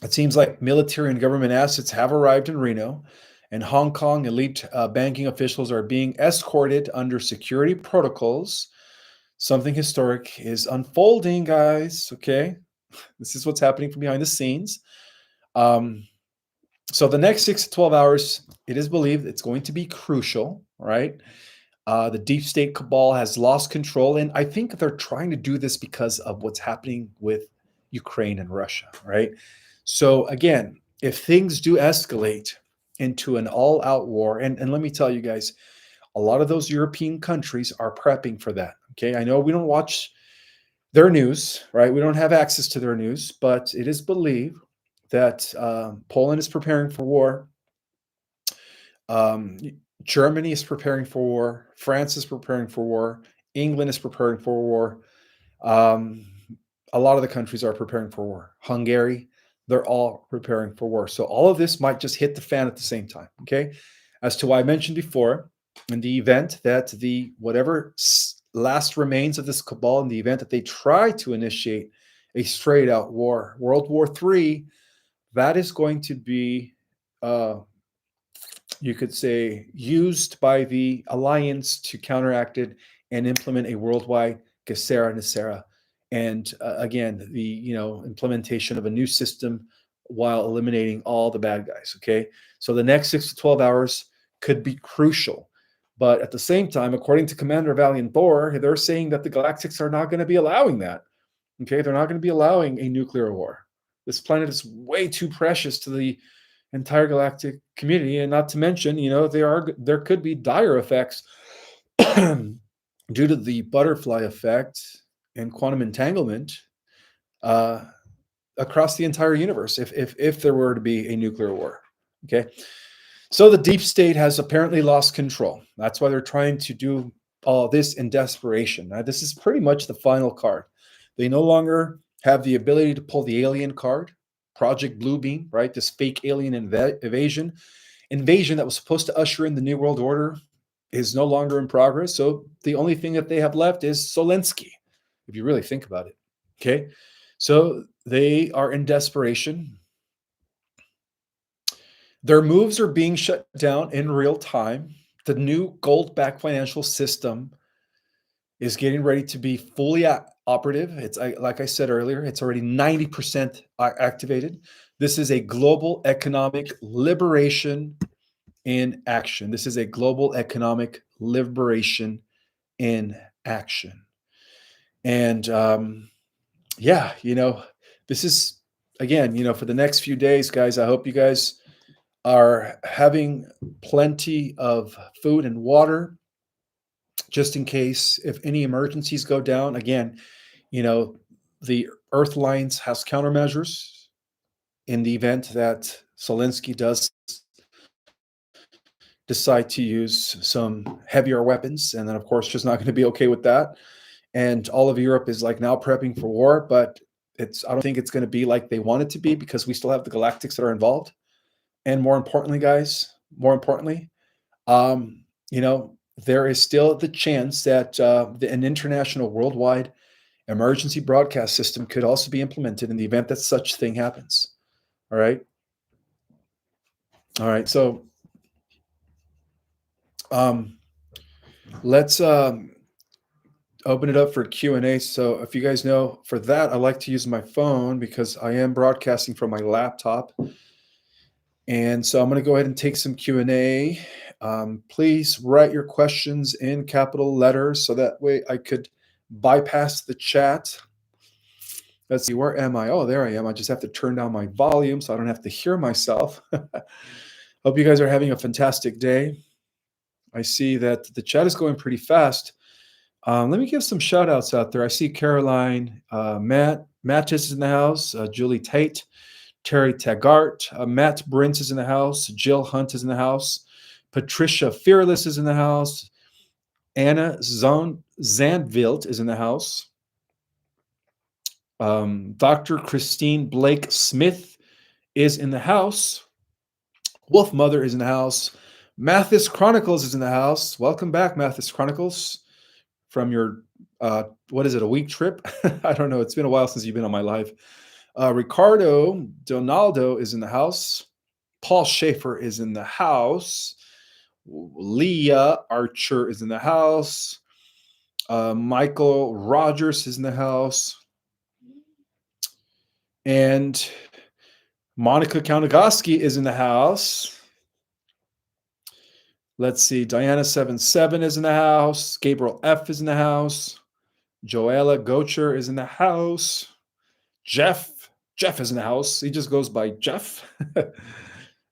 A: It seems like military and government assets have arrived in Reno, and Hong Kong elite banking officials are being escorted under security protocols. Something historic is unfolding, guys. Okay. This is what's happening from behind the scenes. So the next 6 to 12 hours, it is believed it's going to be crucial, right? The deep state cabal has lost control, and I think they're trying to do this because of what's happening with Ukraine and Russia, right? So again, if things do escalate into an all-out war, and let me tell you guys, a lot of those European countries are prepping for that. Okay, I know we don't watch their news, right? We don't have access to their news, but it is believed that Poland is preparing for war. Um, Germany is preparing for war. France is preparing for war. England is preparing for war. Um, a lot of the countries are preparing for war. Hungary, they're all preparing for war. So all of this might just hit the fan at the same time. Okay. As to why I mentioned before, in the event that the whatever last remains of this cabal, in the event that they try to initiate a straight out war, World War III, that is going to be uh, you could say, used by the alliance to counteract it and implement a worldwide Gesera Nasera. And again, the implementation of a new system while eliminating all the bad guys. Okay, so the next 6 to 12 hours could be crucial. But at the same time, according to Commander Valiant Thor, they're saying that the Galactics are not going to be allowing that. Okay, they're not going to be allowing a nuclear war. This planet is way too precious to the entire galactic community, and not to mention, there could be dire effects due to the butterfly effect and quantum entanglement uh, across the entire universe. If there were to be a nuclear war, okay. So the deep state has apparently lost control. That's why they're trying to do all this in desperation. Now, this is pretty much the final card. They no longer have the ability to pull the alien card, Project Bluebeam, right? This fake alien invasion that was supposed to usher in the New World Order is no longer in progress. So the only thing that they have left is Zelensky, if you really think about it. Okay. So they are in desperation. Their moves are being shut down in real time. The new gold backed financial system is getting ready to be fully operative. It's like I said earlier, it's already 90% activated. This is a global economic liberation in action. This is a global economic liberation in action. And yeah, this is again, for the next few days, guys. I hope you guys are having plenty of food and water just in case if any emergencies go down. Again, the Earth Alliance has countermeasures in the event that Zelensky does decide to use some heavier weapons. And then, of course, just not going to be okay with that. And all of Europe is like now prepping for war, but I don't think it's going to be like they want it to be because we still have the Galactics that are involved. And more importantly, guys, um, there is still the chance that an international worldwide emergency broadcast system could also be implemented in the event that such thing happens. All right. All right. So um, let's open it up for Q&A. So if you guys know, for that, I like to use my phone because I am broadcasting from my laptop. And so I'm going to go ahead and take some Q&A. Please write your questions in capital letters so that way I could bypass the chat. Let's see, where am I? Oh, there I am. I just have to turn down my volume so I don't have to hear myself. Hope you guys are having a fantastic day. I see that the chat is going pretty fast. Let me give some shout outs out there. I see Caroline, Mattis is in the house, Julie Tate, Terry Taggart, Matt Brint is in the house, Jill Hunt is in the house, Patricia Fearless is in the house, Anna Zandvilt is in the house, Dr. Christine Blake Smith is in the house, Wolf Mother is in the house, Mathis Chronicles is in the house. Welcome back, Mathis Chronicles, from your what is it, a week trip? I don't know. It's been a while since you've been on my live. Ricardo Donaldo is in the house. Paul Schaefer is in the house. Leah Archer is in the house. Michael Rogers is in the house. And Monica Kaunigoski is in the house. Let's see. Diana77 is in the house. Gabriel F is in the house. Joella Gocher is in the house. Jeff is in the house. He just goes by Jeff.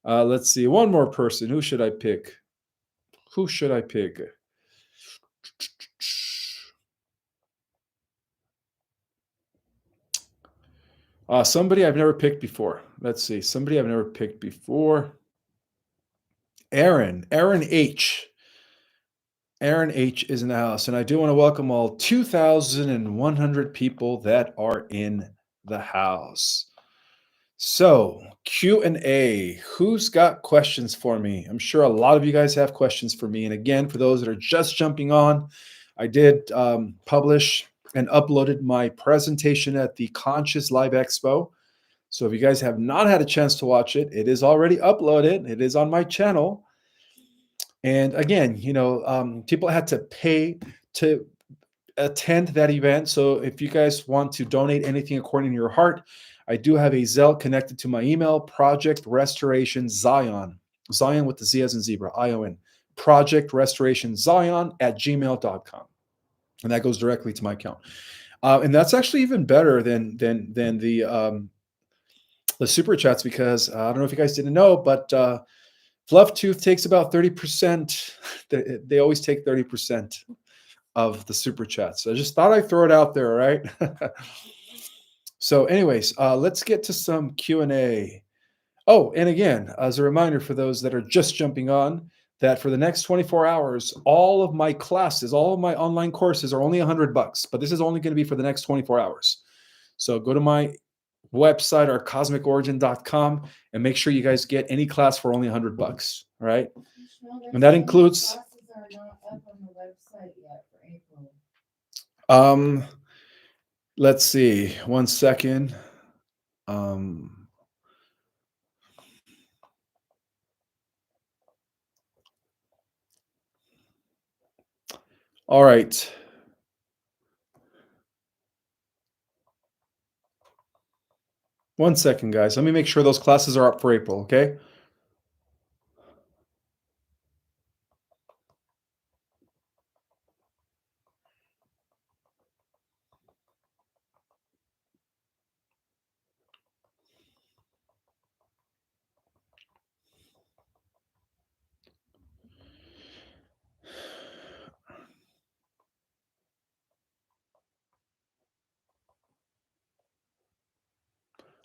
A: Let's see. One more person. Who should I pick? Who should I pick? Somebody I've never picked before. Let's see. Somebody I've never picked before. Aaron H. Aaron H is in the house, and I do want to welcome all 2,100 people that are in the house. So, Q&A. Who's got questions for me? I'm sure a lot of you guys have questions for me. And again, for those that are just jumping on, I did publish and uploaded my presentation at the Conscious Live Expo. So if you guys have not had a chance to watch it, it is already uploaded. It is on my channel. And again, people had to pay to attend that event. So if you guys want to donate anything according to your heart, I do have a Zelle connected to my email, Project Restoration Zion. Zion with the Z as in zebra, ION. Project Restoration Zion at gmail.com. And that goes directly to my account. And that's actually even better than the super chats, because I don't know if you guys didn't know, but Fluff Tooth takes about 30%. They always take 30% of the super chats. So I just thought I'd throw it out there, right? So anyways, let's get to some Q&A. Oh, and again, as a reminder for those that are just jumping on, that for the next 24 hours, all of my classes, all of my online courses are only $100, but this is only going to be for the next 24 hours. So go to my website, or cosmicorigin.com, and make sure you guys get any class for only $100. All right. And that includes
B: classes are not up on the website yet for April.
A: Let's see, 1 second. All right. One second, guys. Let me make sure those classes are up for April, okay?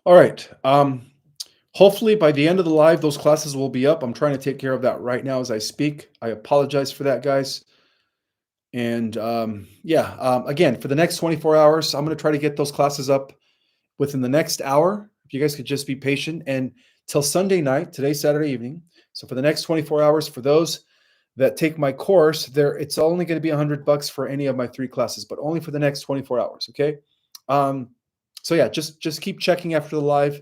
A: All right. Hopefully by the end of the live, those classes will be up. I'm trying to take care of that right now as I speak. I apologize for that, guys. And again, for the next 24 hours, I'm going to try to get those classes up within the next hour. If you guys could just be patient, and till Sunday night, today's Saturday evening. So for the next 24 hours, for those that take my course, it's only going to be $100 for any of my 3 classes, but only for the next 24 hours. Okay. So yeah, just keep checking after the live,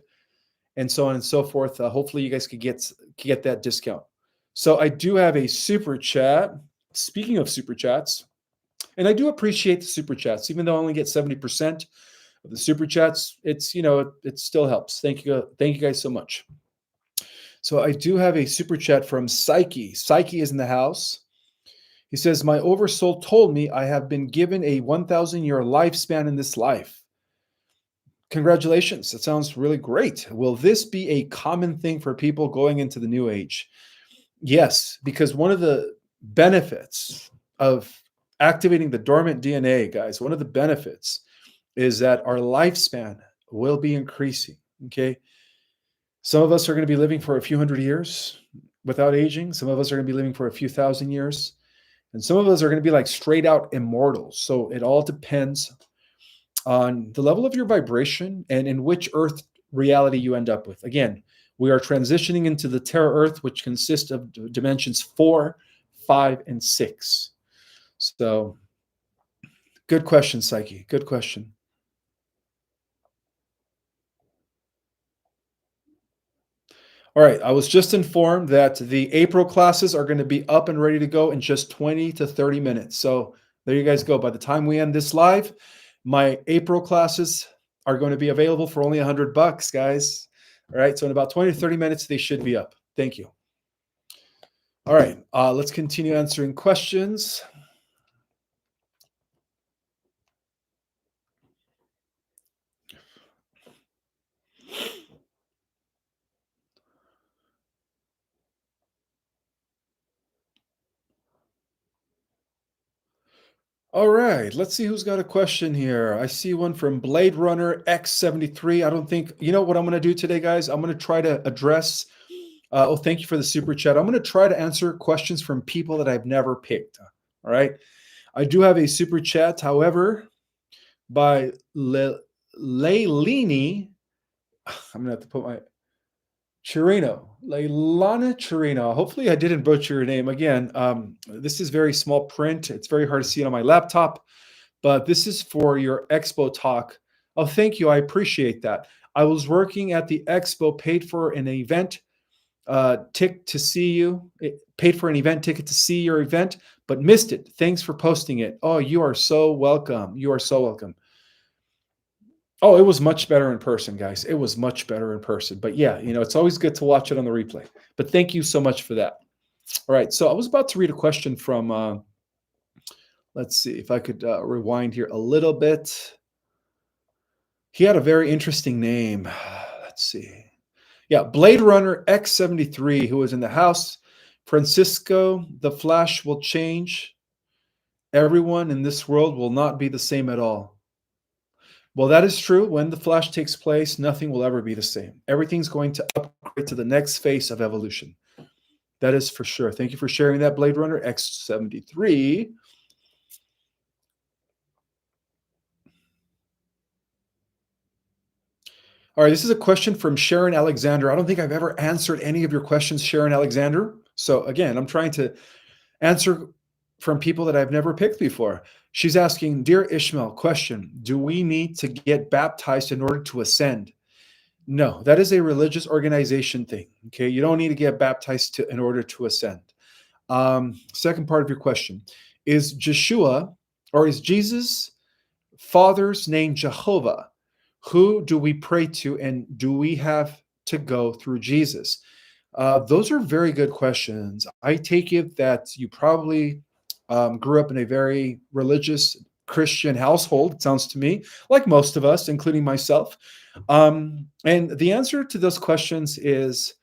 A: and so on and so forth. Hopefully you guys could get that discount. So I do have a super chat. Speaking of super chats, and I do appreciate the super chats, even though I only get 70% of the super chats. It still helps. Thank you guys so much. So I do have a super chat from Psyche. Psyche is in the house. He says, my oversoul told me I have been given a 1,000-year lifespan in this life. Congratulations. That sounds really great. Will this be a common thing for people going into the new age? Yes, because one of the benefits of activating the dormant DNA, guys, one of the benefits is that our lifespan will be increasing. Okay. Some of us are going to be living for a few hundred years without aging. Some of us are going to be living for a few thousand years. And some of us are going to be like straight out immortals. So it all depends on the level of your vibration and in which earth reality you end up with. Again, we are transitioning into the Terra Earth, which consists of dimensions 4, 5, and 6. So good question, Psyche. Good question. All right, I was just informed that the April classes are going to be up and ready to go in just 20 to 30 minutes. So there you guys go. By the time we end this live, my April classes are going to be available for only $100, guys. All right. So in about 20 to 30 minutes, they should be up. Thank you. All right. Let's continue answering questions. All right, let's see who's got a question here. I see one from Blade Runner X73. I don't think, you know what I'm going to do today, guys? I'm going to try to address, thank you for the super chat. I'm going to try to answer questions from people that I've never picked. All right. I do have a super chat, however, by Leilani. I'm going to have to put my Leilana Chirino. Hopefully, I didn't butcher your name. Again, this is very small print. It's very hard to see it on my laptop, but this is for your expo talk. Oh, thank you. I appreciate that. I was working at the expo, paid for an event ticket to see you, paid for an event ticket to see your event, but missed it. Thanks for posting it. Oh, you are so welcome. You are so welcome. Oh, it was much better in person, guys. It was much better in person. But yeah, it's always good to watch it on the replay. But thank you so much for that. All right. So I was about to read a question from, let's see if I could rewind here a little bit. He had a very interesting name. Let's see. Yeah, Blade Runner X73, who was in the house. Francisco, the Flash will change. Everyone in this world will not be the same at all. Well, that is true. When the Flash takes place, nothing will ever be the same. Everything's going to upgrade to the next phase of evolution. That is for sure. Thank you for sharing that, Blade Runner X73. All right, this is a question from Sharon Alexander. I don't think I've ever answered any of your questions, Sharon Alexander. So again, I'm trying to answer from people that I've never picked before. She's asking, Dear Ishmael, question, do we need to get baptized in order to ascend? No, that is a religious organization thing. Okay, you don't need to get baptized in order to ascend. Second part of your question, is Jeshua, or is Jesus' father's name Jehovah? Who do we pray to, and do we have to go through Jesus? Those are very good questions. I take it that you probably grew up in a very religious Christian household, it sounds to me, like most of us, including myself. And the answer to those questions is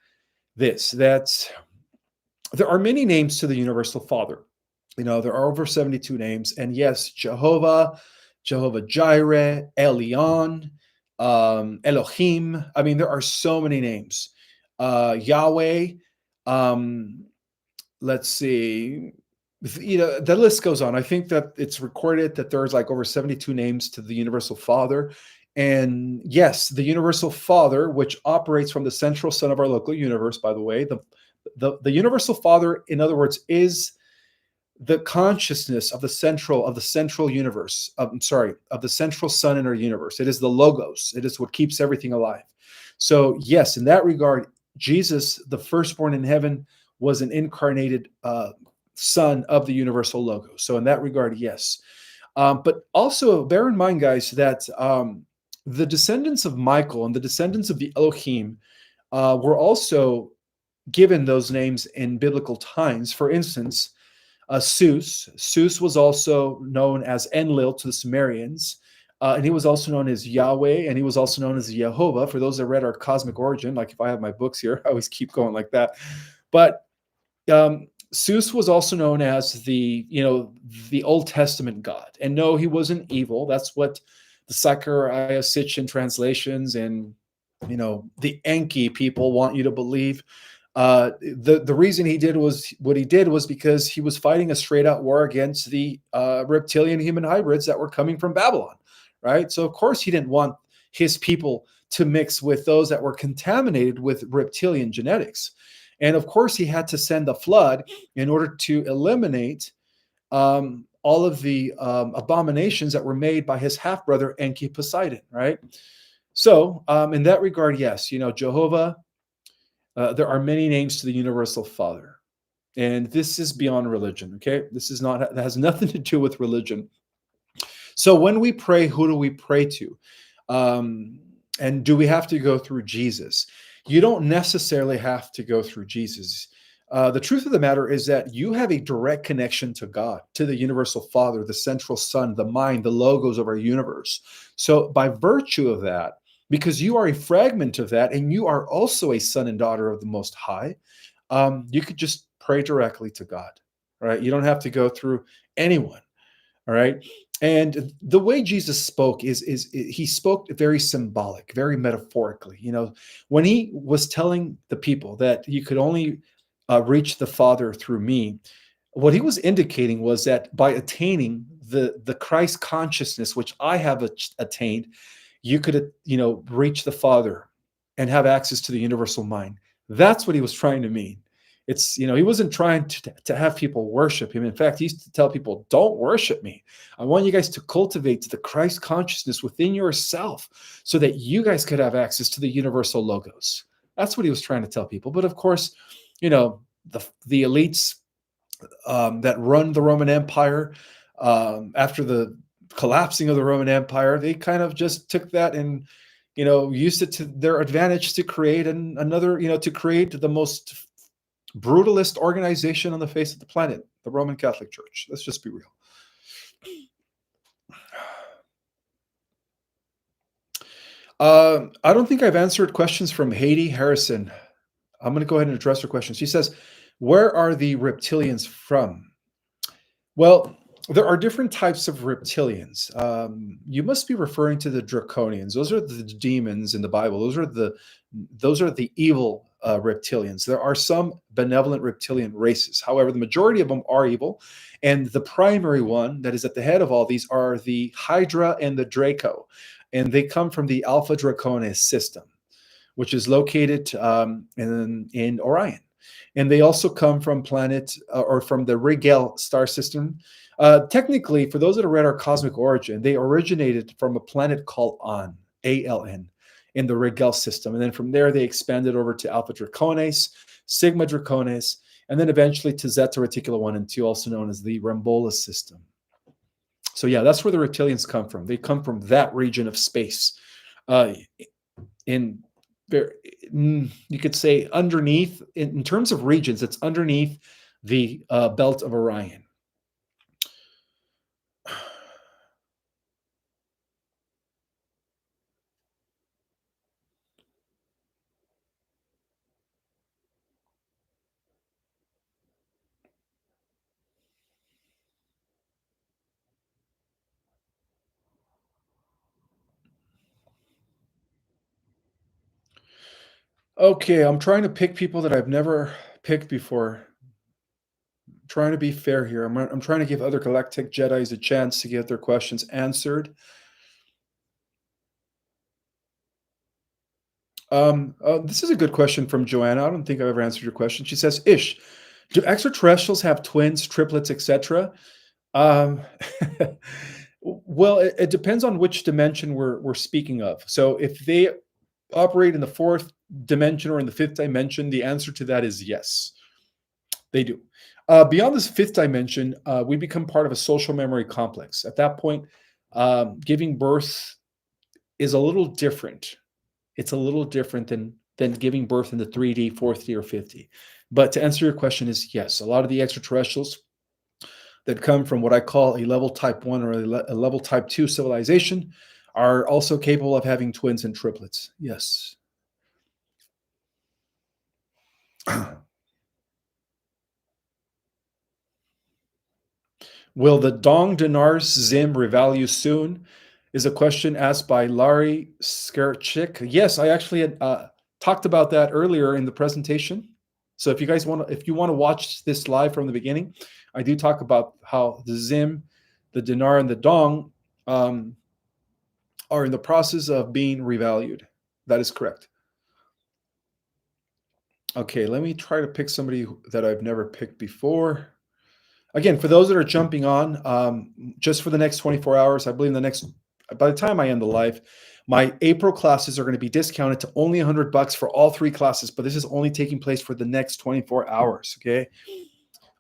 A: this, that there are many names to the universal Father. There are over 72 names. And yes, Jehovah, Jehovah Jireh, Elion, Elohim. I mean, there are so many names. Yahweh, let's see, the list goes on. I think that it's recorded that there's like over 72 names to the universal Father. And yes, the universal Father, which operates from the central sun of our local universe, by the way, the universal Father, in other words, is the consciousness of the central universe. Of the central sun in our universe. It is the logos. It is what keeps everything alive. So yes, in that regard, Jesus, the firstborn in heaven, was an incarnated son of the universal logos. So in that regard, yes. But also bear in mind, guys, that the descendants of Michael and the descendants of the Elohim were also given those names in biblical times. For instance, Zeus was also known as Enlil to the Sumerians, and he was also known as Yahweh, and he was also known as Jehovah. For those that read our Cosmic Origin, like if I have my books here, I always keep going like that. But Zeus was also known as the Old Testament God. And no, he wasn't evil. That's what the Zechariah Sitchin translations and the Enki people want you to believe. The reason he did what he did was because he was fighting a straight out war against the reptilian human hybrids that were coming from Babylon, right? So of course he didn't want his people to mix with those that were contaminated with reptilian genetics. And of course he had to send a flood in order to eliminate all of the abominations that were made by his half brother Enki Poseidon, right? So in that regard, yes, Jehovah. There are many names to the universal Father, and this is beyond religion. Okay, that has nothing to do with religion. So when we pray, who do we pray to? And do we have to go through Jesus? You don't necessarily have to go through Jesus. The truth of the matter is that you have a direct connection to God, to the universal Father, the central Son, the mind, the logos of our universe. So, by virtue of that, because you are a fragment of that, and you are also a son and daughter of the Most High, you could just pray directly to God, right? You don't have to go through anyone. All right. And the way Jesus spoke is he spoke very symbolic, very metaphorically. When he was telling the people that you could only reach the Father through me, what he was indicating was that by attaining the Christ consciousness, which I have attained, you could reach the Father and have access to the universal mind. That's what he was trying to mean. He wasn't trying to have people worship him. In fact, he used to tell people, don't worship me. I want you guys to cultivate the Christ consciousness within yourself so that you guys could have access to the universal logos. That's what he was trying to tell people. But of course, the elites that run the Roman Empire, after the collapsing of the Roman Empire, they kind of just took that and used it to their advantage to create to create the most brutalist organization on the face of the planet, the Roman Catholic Church. Let's just be real. I don't think I've answered questions from Haiti Harrison. I'm going to go ahead and address her question. She says, where are the reptilians from? Well, there are different types of reptilians. You must be referring to the draconians. Those are the demons in the Bible. Those are the evil reptilians. There are some benevolent reptilian races. However, the majority of them are evil. And the primary one that is at the head of all these are the Hydra and the Draco. And they come from the Alpha Draconis system, which is located in Orion. And they also come from from the Rigel star system. Technically, for those that have read our cosmic origin, they originated from a planet called An, A-L-N, in the Rigel system. And then from there, they expanded over to Alpha Draconis, Sigma Draconis, and then eventually to Zeta Reticula 1 and 2, also known as the Rambola system. So yeah, that's where the reptilians come from. They come from that region of space. You could say underneath, in terms of regions, it's underneath the belt of Orion. Okay, I'm trying to pick people that I've never picked before. I'm trying to be fair here. I'm trying to give other galactic Jedis a chance to get their questions answered. This is a good question from Joanna. I don't think I've ever answered your question. She says, Ish, do extraterrestrials have twins, triplets, etc.? Um, well, it depends on which dimension we're speaking of. So if they operate in the fourth dimension or in the fifth dimension, the answer to that is yes, they do. Beyond this fifth dimension, we become part of a social memory complex. At that point, giving birth is a little different. It's a little different than giving birth in the 3D, 4D, or 5D. But to answer your question is yes, a lot of the extraterrestrials that come from what I call a level type 1 or a level type 2 civilization are also capable of having twins and triplets. Yes. Will the Dong Dinars Zim revalue soon? Is a question asked by Larry Skerchik. Yes, I actually had talked about that earlier in the presentation. So if you guys want to watch this live from the beginning, I do talk about how the Zim, the Dinar, and the Dong are in the process of being revalued. That is correct. Okay, let me try to pick somebody that I've never picked before. Again, for those that are jumping on, just for the next 24 hours, I believe by the time I end the live, my April classes are going to be discounted to only $100 for all 3 classes, but this is only taking place for the next 24 hours, okay?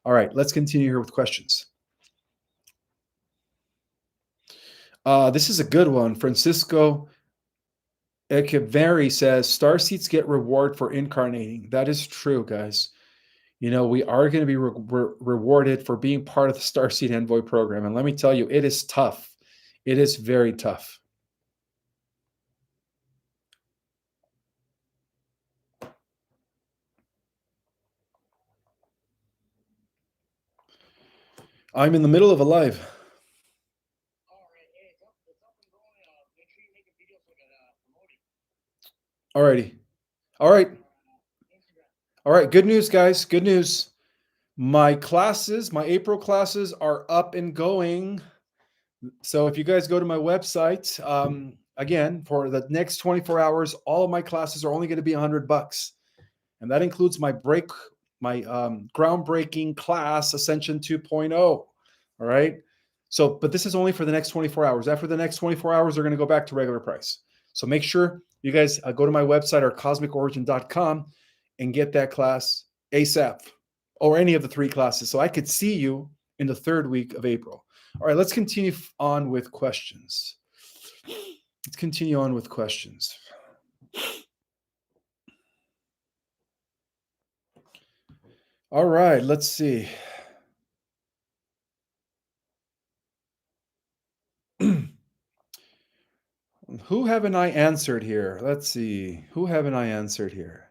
A: All right, let's continue here with questions. This is a good one. Francisco Ekiveri says, Starseeds get reward for incarnating. That is true, guys. We are going to be rewarded for being part of the Starseed Envoy program. And let me tell you, it is tough. It is very tough. I'm in the middle of a live. Alrighty. All right. All right. Good news, guys. Good news. My classes, my April classes are up and going. So if you guys go to my website, again, for the next 24 hours, all of my classes are only going to be $100. And that includes my groundbreaking class, Ascension 2.0. All right. So, but this is only for the next 24 hours. After the next 24 hours, they're going to go back to regular price. So make sure you guys go to my website or cosmicorigin.com and get that class ASAP, or any of the 3 classes. So I could see you in the 3rd week of April. All right, let's continue on with questions. Let's continue on with questions. All right, let's see. Who haven't I answered here? Let's see. Who haven't I answered here?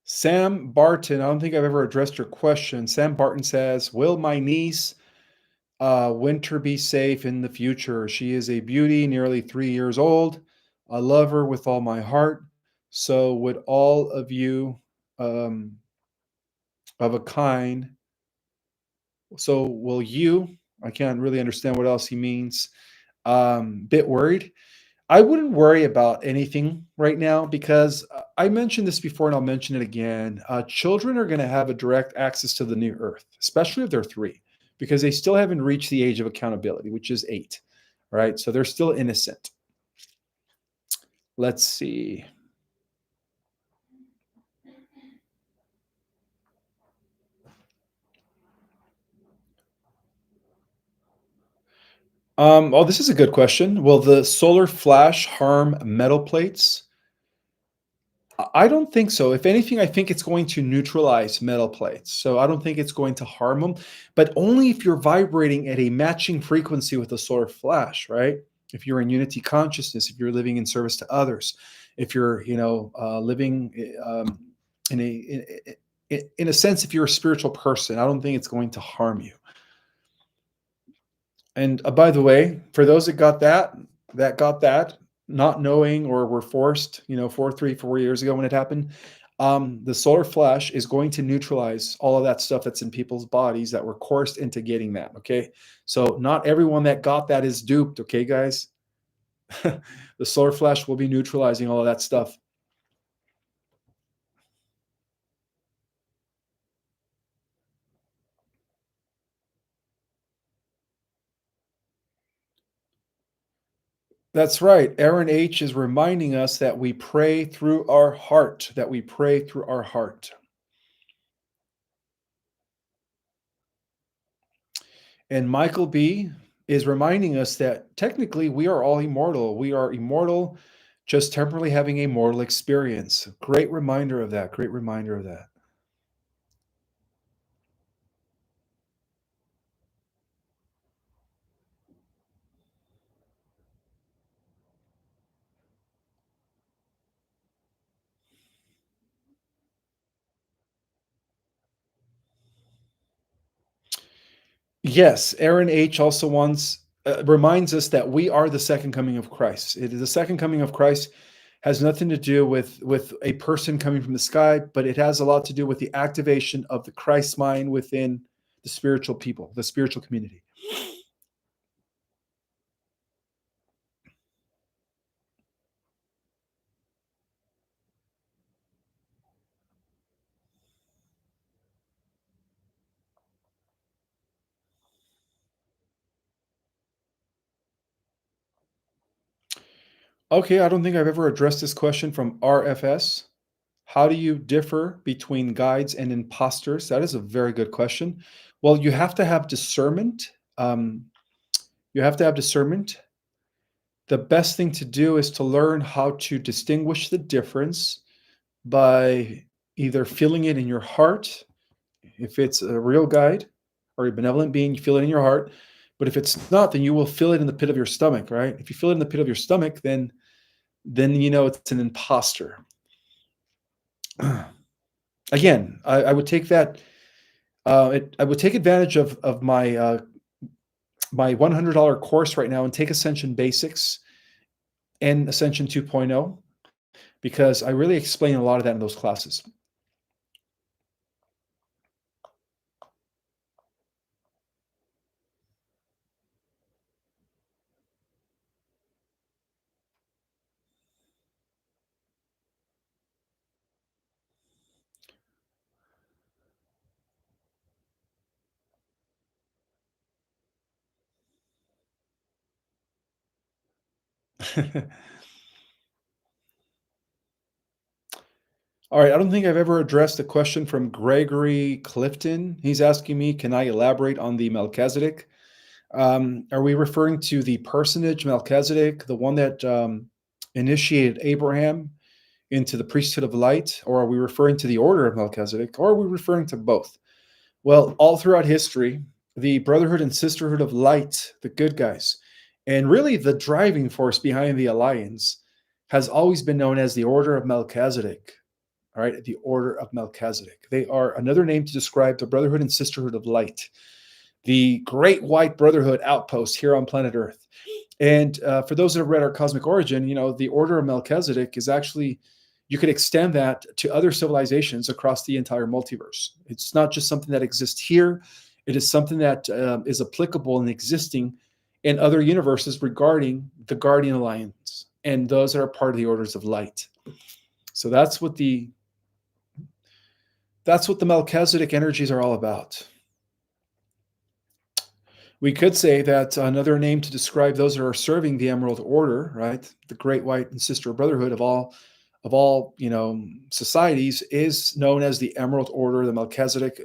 A: Sam Barton, I don't think I've ever addressed your question. Sam Barton says, will my niece Winter be safe in the future? She is a beauty, nearly 3 years old. I love her with all my heart. So would all of you of a kind, so will you, I can't really understand what else he means. Bit worried. I wouldn't worry about anything right now because I mentioned this before and I'll mention it again. Children are going to have a direct access to the new earth, especially if they're 3, because they still haven't reached the age of accountability, which is 8. Right? So they're still innocent. Let's see. This is a good question. Will the solar flash harm metal plates? I don't think so. If anything, I think it's going to neutralize metal plates. So I don't think it's going to harm them, but only if you're vibrating at a matching frequency with the solar flash, right? If you're in unity consciousness, if you're living in service to others, if you're, living in a sense, if you're a spiritual person, I don't think it's going to harm you. And by the way, for those that got that, not knowing or were forced, 4 years ago when it happened, the solar flash is going to neutralize all of that stuff that's in people's bodies that were coerced into getting that. Okay. So not everyone that got that is duped. Okay, guys. The solar flash will be neutralizing all of that stuff. That's right. Aaron H. is reminding us that we pray through our heart, And Michael B. is reminding us that technically we are all immortal. We are immortal, just temporarily having a mortal experience. Great reminder of that. Great reminder of that. Yes, Aaron H. also reminds us that we are the second coming of Christ. It is the second coming of Christ has nothing to do with a person coming from the sky, but it has a lot to do with the activation of the Christ mind within the spiritual people, the spiritual community. Okay, I don't think I've ever addressed this question from RFS. How do you differ between guides and imposters? That is a very good question. Well, you have to have discernment. Um, you have to have discernment. The best thing to do is to learn how to distinguish the difference by either feeling it in your heart. If it's a real guide or a benevolent being, you feel it in your heart. But if it's not, then you will feel it in the pit of your stomach, right? If you feel it in the pit of your stomach, then you know it's an imposter. Again, I would take that. I would take advantage of my $100 course right now and take Ascension Basics and Ascension 2.0 because I really explain a lot of that in those classes. All right, I don't think I've ever addressed a question from Gregory Clifton. He's asking me, can I elaborate on the Melchizedek? Are we referring to the personage Melchizedek, the one that initiated Abraham into the priesthood of light, or are we referring to the order of Melchizedek, or are we referring to both? Well, all throughout history, the brotherhood and sisterhood of light, the good guys, and really the driving force behind the alliance has always been known as the order of Melchizedek. All right, the order of Melchizedek. They are another name to describe the brotherhood and sisterhood of light, the great white brotherhood outpost here on planet Earth. And for those that have read our cosmic origin, you know, the order of Melchizedek is actually, you could extend that to other civilizations across the entire multiverse. It's not just something that exists here, it is something that is applicable and existing in other universes regarding the Guardian Alliance and those that are part of the orders of light. So that's what the Melchizedek energies are all about. We could say that another name to describe those that are serving the Emerald Order, right, the Great White and Sister Brotherhood of all societies, is known as the Emerald Order, the Melchizedek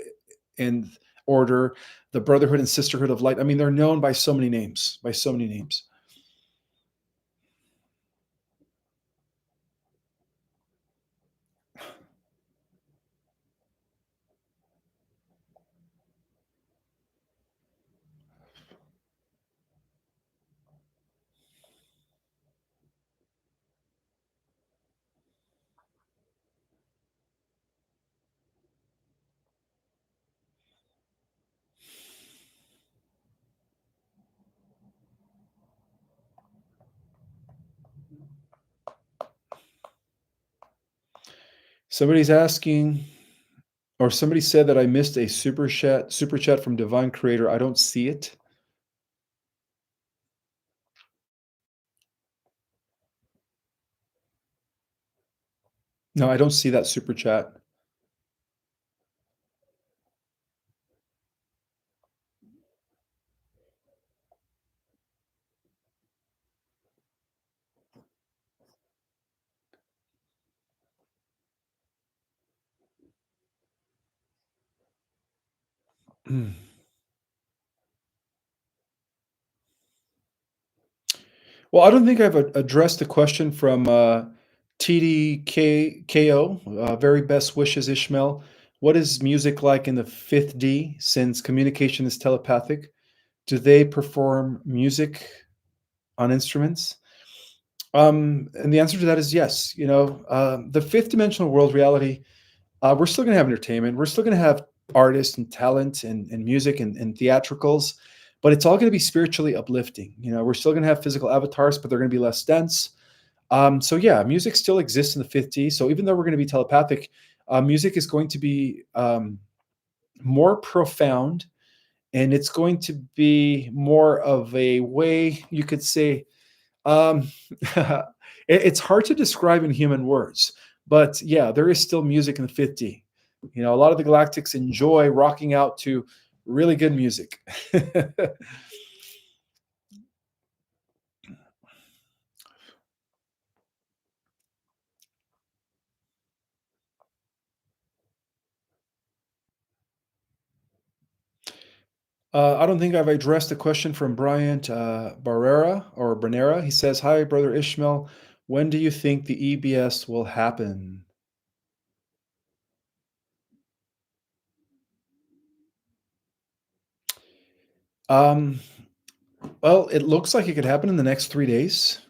A: and Order, the Brotherhood and Sisterhood of Light. I mean, they're known by so many names, by so many names. Somebody's asking, or somebody said that I missed a super chat from Divine Creator. I don't see it. No, I don't see that super chat. Well, I don't think I've addressed the question from TDKO. Very best wishes, Ishmael. What is music like in the fifth D since communication is telepathic? Do they perform music on instruments? And the answer to that is yes. The fifth dimensional world reality, we're still going to have entertainment. We're still going to have artists and talent and music and theatricals, but it's all going to be spiritually uplifting. We're still going to have physical avatars, but they're going to be less dense. So yeah, music still exists in the 50s. So even though we're going to be telepathic, music is going to be more profound, and it's going to be more of a way, you could say, um, it's hard to describe in human words, but yeah, there is still music in the 50. A lot of the galactics enjoy rocking out to really good music. I don't think I've addressed the question from Bryant Barrera. He says, "Hi, brother Ishmael. When do you think the EBS will happen?" Um, well, it looks like it could happen in the next 3 days.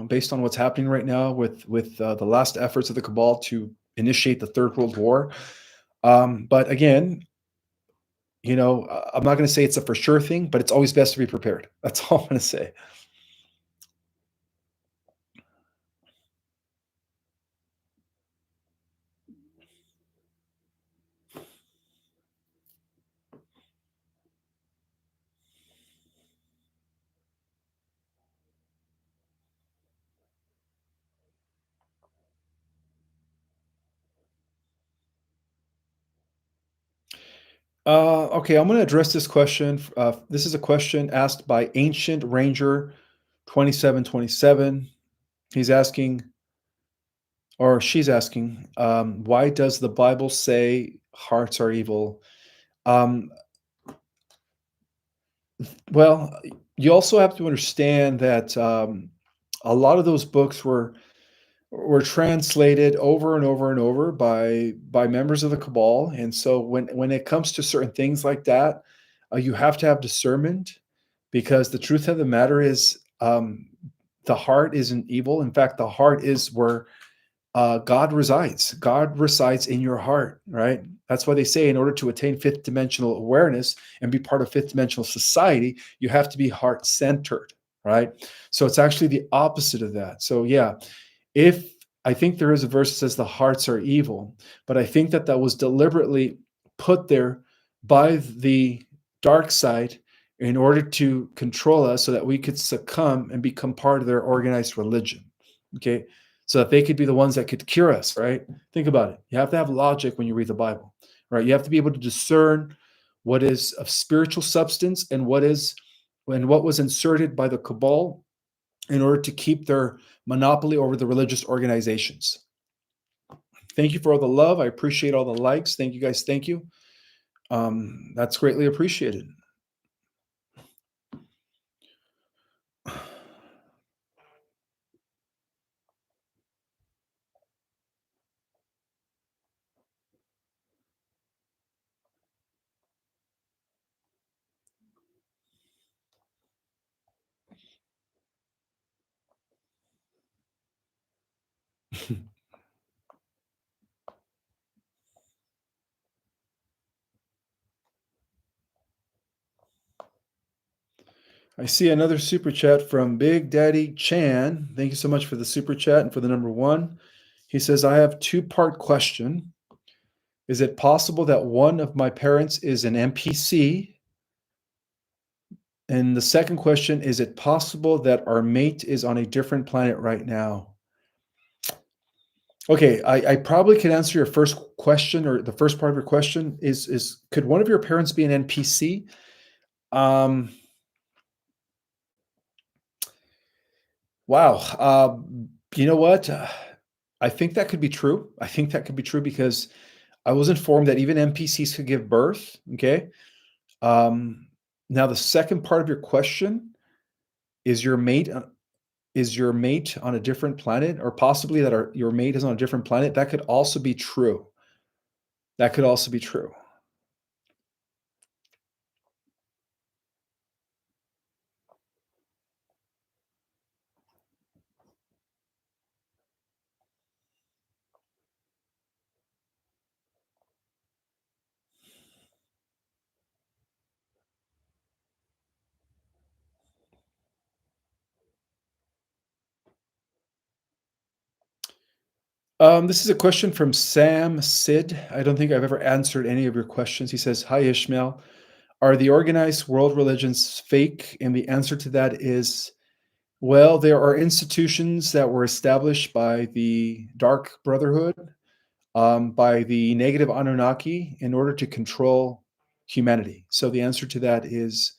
A: Based on what's happening right now with the last efforts of the cabal to initiate the Third World War. But again, I'm not going to say it's a for sure thing, but it's always best to be prepared. That's all I'm going to say. Okay, I'm going to address this question. This is a question asked by Ancient Ranger 2727. He's asking, or she's asking, why does the Bible say hearts are evil? Um, well, you also have to understand that a lot of those books were translated over and over and over by members of the cabal, and so when it comes to certain things like that, you have to have discernment, because the truth of the matter is, the heart isn't evil. In fact, the heart is where God resides. God resides in your heart, right? That's why they say, in order to attain fifth dimensional awareness and be part of fifth dimensional society, you have to be heart centered, right? So it's actually the opposite of that. So yeah, if I think there is a verse that says the hearts are evil, but I think that was deliberately put there by the dark side in order to control us so that we could succumb and become part of their organized religion. Okay. So that they could be the ones that could cure us, right? Think about it. You have to have logic when you read the Bible, right? You have to be able to discern what is of spiritual substance and what was inserted by the cabal in order to keep their monopoly over the religious organizations. Thank you for all the love. I appreciate all the likes. Thank you guys. Thank you. That's greatly appreciated. I see another super chat from Big Daddy Chan. Thank you so much for the super chat and for the number one. He says, I have two-part question. Is it possible that one of my parents is an NPC? And the second question, is it possible that our mate is on a different planet right now? Okay, I probably could answer your first question, or the first part of your question is could one of your parents be an NPC? Um, wow. You know what? I think that could be true. I think that could be true because I was informed that even NPCs could give birth. Okay. Um, Now the second part of your question, is your mate is your mate on a different planet, or possibly that your mate is on a different planet? That could also be true. That could also be true. This is a question from Sam Sid. I don't think I've ever answered any of your questions. He says, "Hi Ishmael, are the organized world religions fake?" And the answer to that is, well, there are institutions that were established by the Dark Brotherhood, by the negative Anunnaki, in order to control humanity. So the answer to that is,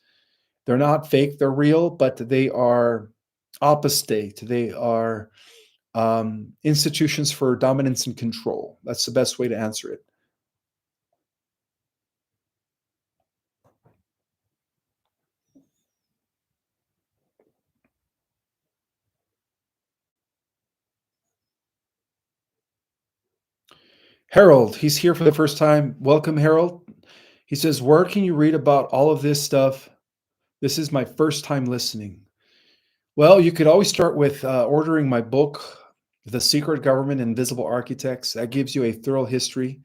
A: they're not fake, they're real, but they are apostate. They are institutions for dominance and control. That's the best way to answer it. Harold, he's here for the first time. Welcome, Harold. He says, "Where can you read about all of this stuff? This is my first time listening." Well, you could always start with ordering my book, The Secret Government and Invisible Architects. That gives you a thorough history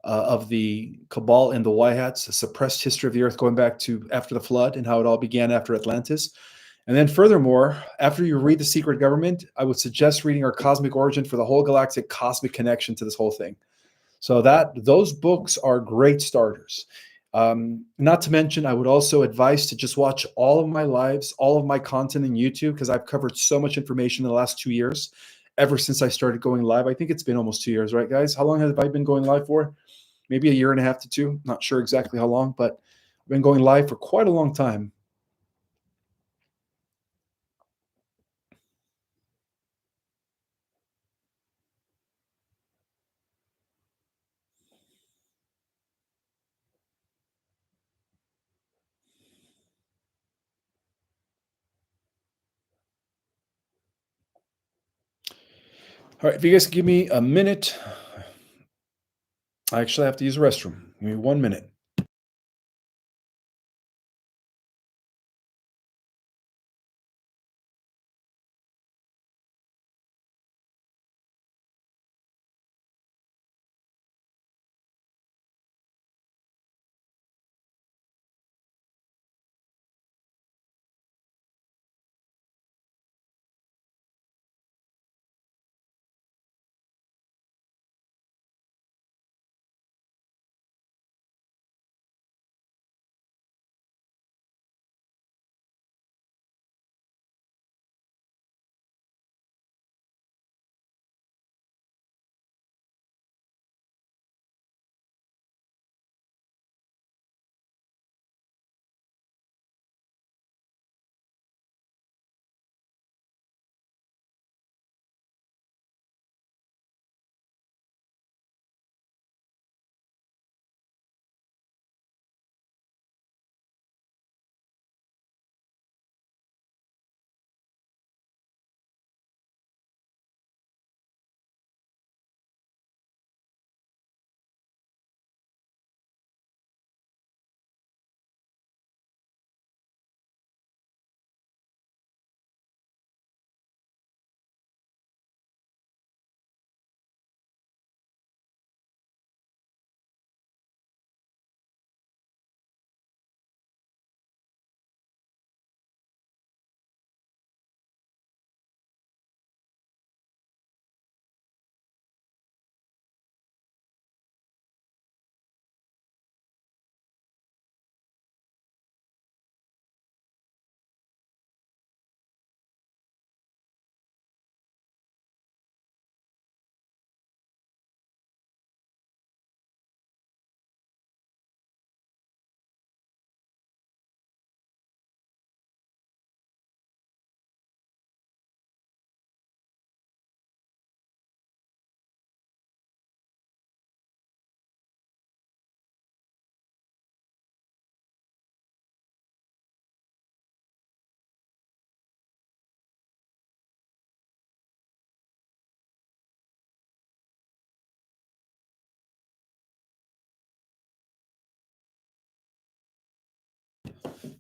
A: of the cabal and the White Hats, a suppressed history of the earth going back to after the flood and how it all began after Atlantis. And then, furthermore, after you read The Secret Government, I would suggest reading our Cosmic Origin for the whole galactic cosmic connection to this whole thing. So that those books are great starters. Not to mention, I would also advise to just watch all of my lives, all of my content in YouTube, because I've covered so much information in the last 2 years, ever since I started going live. I think it's been almost 2 years, right, guys? How long have I been going live for? Maybe a year and a half to two. Not sure exactly how long, but I've been going live for quite a long time. All right, if you guys give me a minute, I actually have to use the restroom. Give me 1 minute.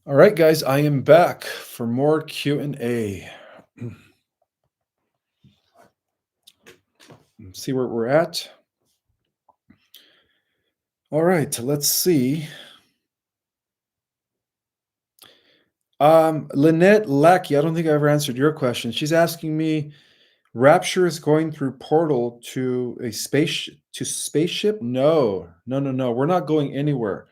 A: All right, guys, I am back for more Q&A. See where we're at. All right, let's see. Lynette Lackey, I don't think I ever answered your question. She's asking me, Rapture is going through portal to a spaceship? No, no, no, no. We're not going anywhere.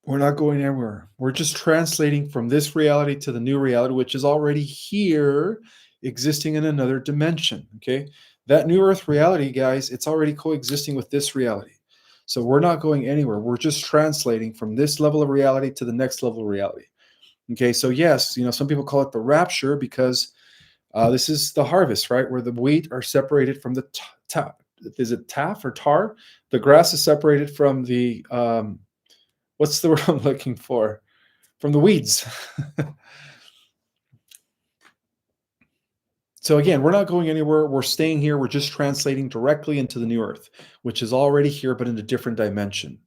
A: We're not going anywhere. We're just translating from this reality to the new reality, which is already here, existing in another dimension. Okay. That new earth reality, guys, it's already coexisting with this reality. So we're not going anywhere. We're just translating from this level of reality to the next level of reality. Okay. So, yes, some people call it the rapture because this is the harvest, right? Where the wheat are separated from the is it taff or tar? The grass is separated from the what's the word I'm looking for? From the weeds. So again, we're not going anywhere. We're staying here. We're just translating directly into the new earth, which is already here, but in a different dimension.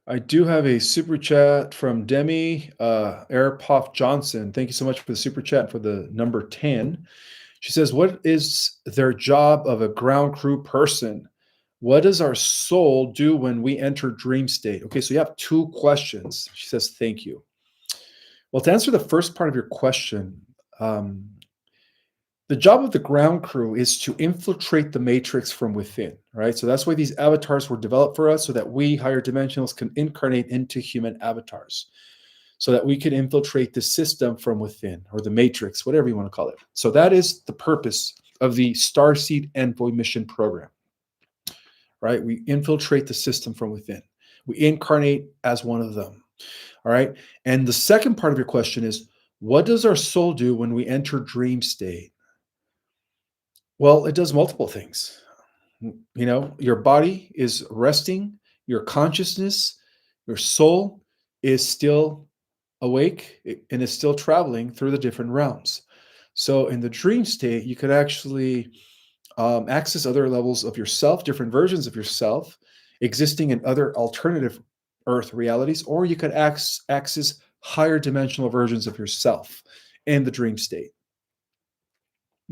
A: I do have a super chat from Demi Airpoff Johnson. Thank you so much for the super chat for the number 10. She says, what is their job of a ground crew person? What does our soul do when we enter dream state? Okay, so you have two questions. She says, thank you. Well, to answer the first part of your question, um, the job of the ground crew is to infiltrate the matrix from within, right? So that's why these avatars were developed for us, so that we higher dimensionals can incarnate into human avatars, so that we can infiltrate the system from within, or the matrix, whatever you want to call it. So that is the purpose of the Starseed Envoy mission program, right? We infiltrate the system from within. We incarnate as one of them, all right? And the second part of your question is, what does our soul do when we enter dream state? Well, it does multiple things. Your body is resting, your consciousness, your soul is still awake and is still traveling through the different realms. So in the dream state, you could actually access other levels of yourself, different versions of yourself existing in other alternative earth realities, or you could access higher dimensional versions of yourself in the dream state.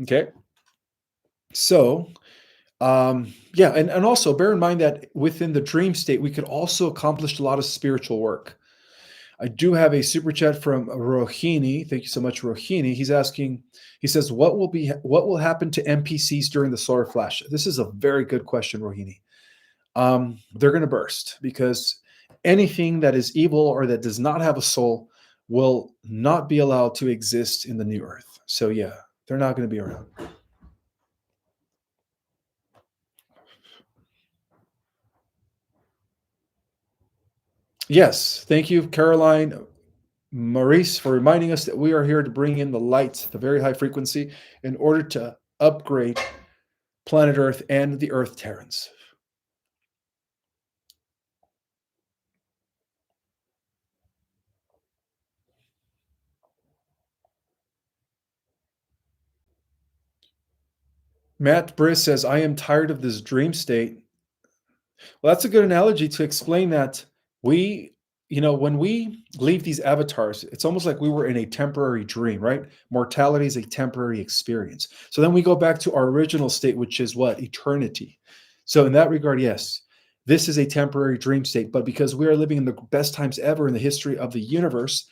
A: Okay. So yeah, and also bear in mind that within the dream state, we could also accomplish a lot of spiritual work. I do have a super chat from Rohini. Thank you so much, Rohini. He's asking, he says, what will happen to NPCs during the solar flash? This is a very good question, Rohini. They're going to burst, because anything that is evil or that does not have a soul will not be allowed to exist in the new earth. So yeah, they're not going to be around. Yes, thank you, Caroline Maurice, for reminding us that we are here to bring in the light, the very high frequency, in order to upgrade planet Earth and the Earth Terrans. Matt Briss says, I am tired of this dream state. Well, that's a good analogy to explain that when we leave these avatars, it's almost like we were in a temporary dream, right? Mortality is a temporary experience. So then we go back to our original state, which is what? Eternity. So in that regard, yes, this is a temporary dream state, but because we are living in the best times ever in the history of the universe,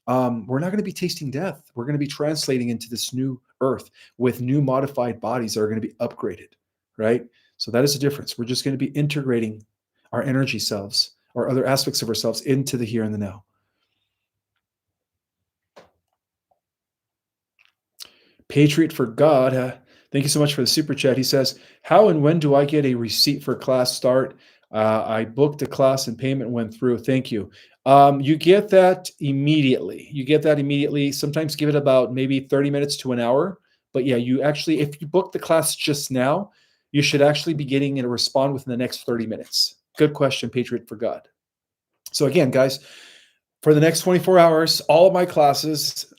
A: we're not going to be tasting death. We're going to be translating into this new earth with new modified bodies that are going to be upgraded, right? So that is the difference. We're just going to be integrating our energy selves or other aspects of ourselves into the here and the now. Patriot for God. Thank you so much for the super chat. He says, how and when do I get a receipt for class start? I booked a class and payment went through. Thank you. You get that immediately. Sometimes give it about maybe 30 minutes to an hour. But yeah, if you book the class just now, you should actually be getting a respond within the next 30 minutes. Good question, Patriot for God. So again, guys, for the next 24 hours, all of my classes,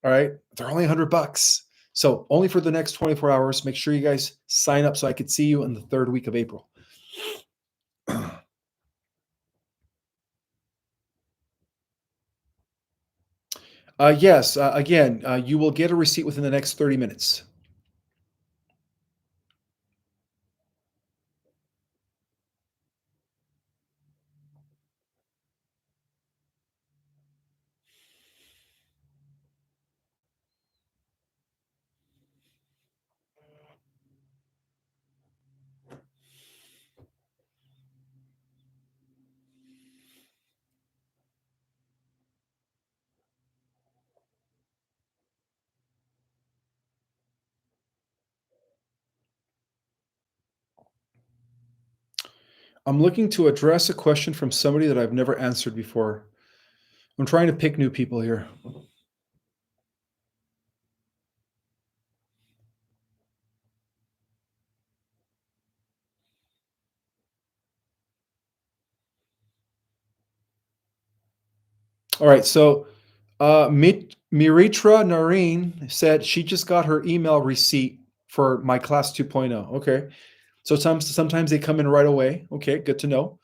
A: all right, they're only $100. So only for the next 24 hours. Make sure you guys sign up so I could see you in the third week of April. Yes, again, you will get a receipt within the next 30 minutes. I'm looking to address a question from somebody that I've never answered before. I'm trying to pick new people here. All right. So Miritra Nareen said she just got her email receipt for my class 2.0. Okay. So sometimes they come in right away. Okay, good to know.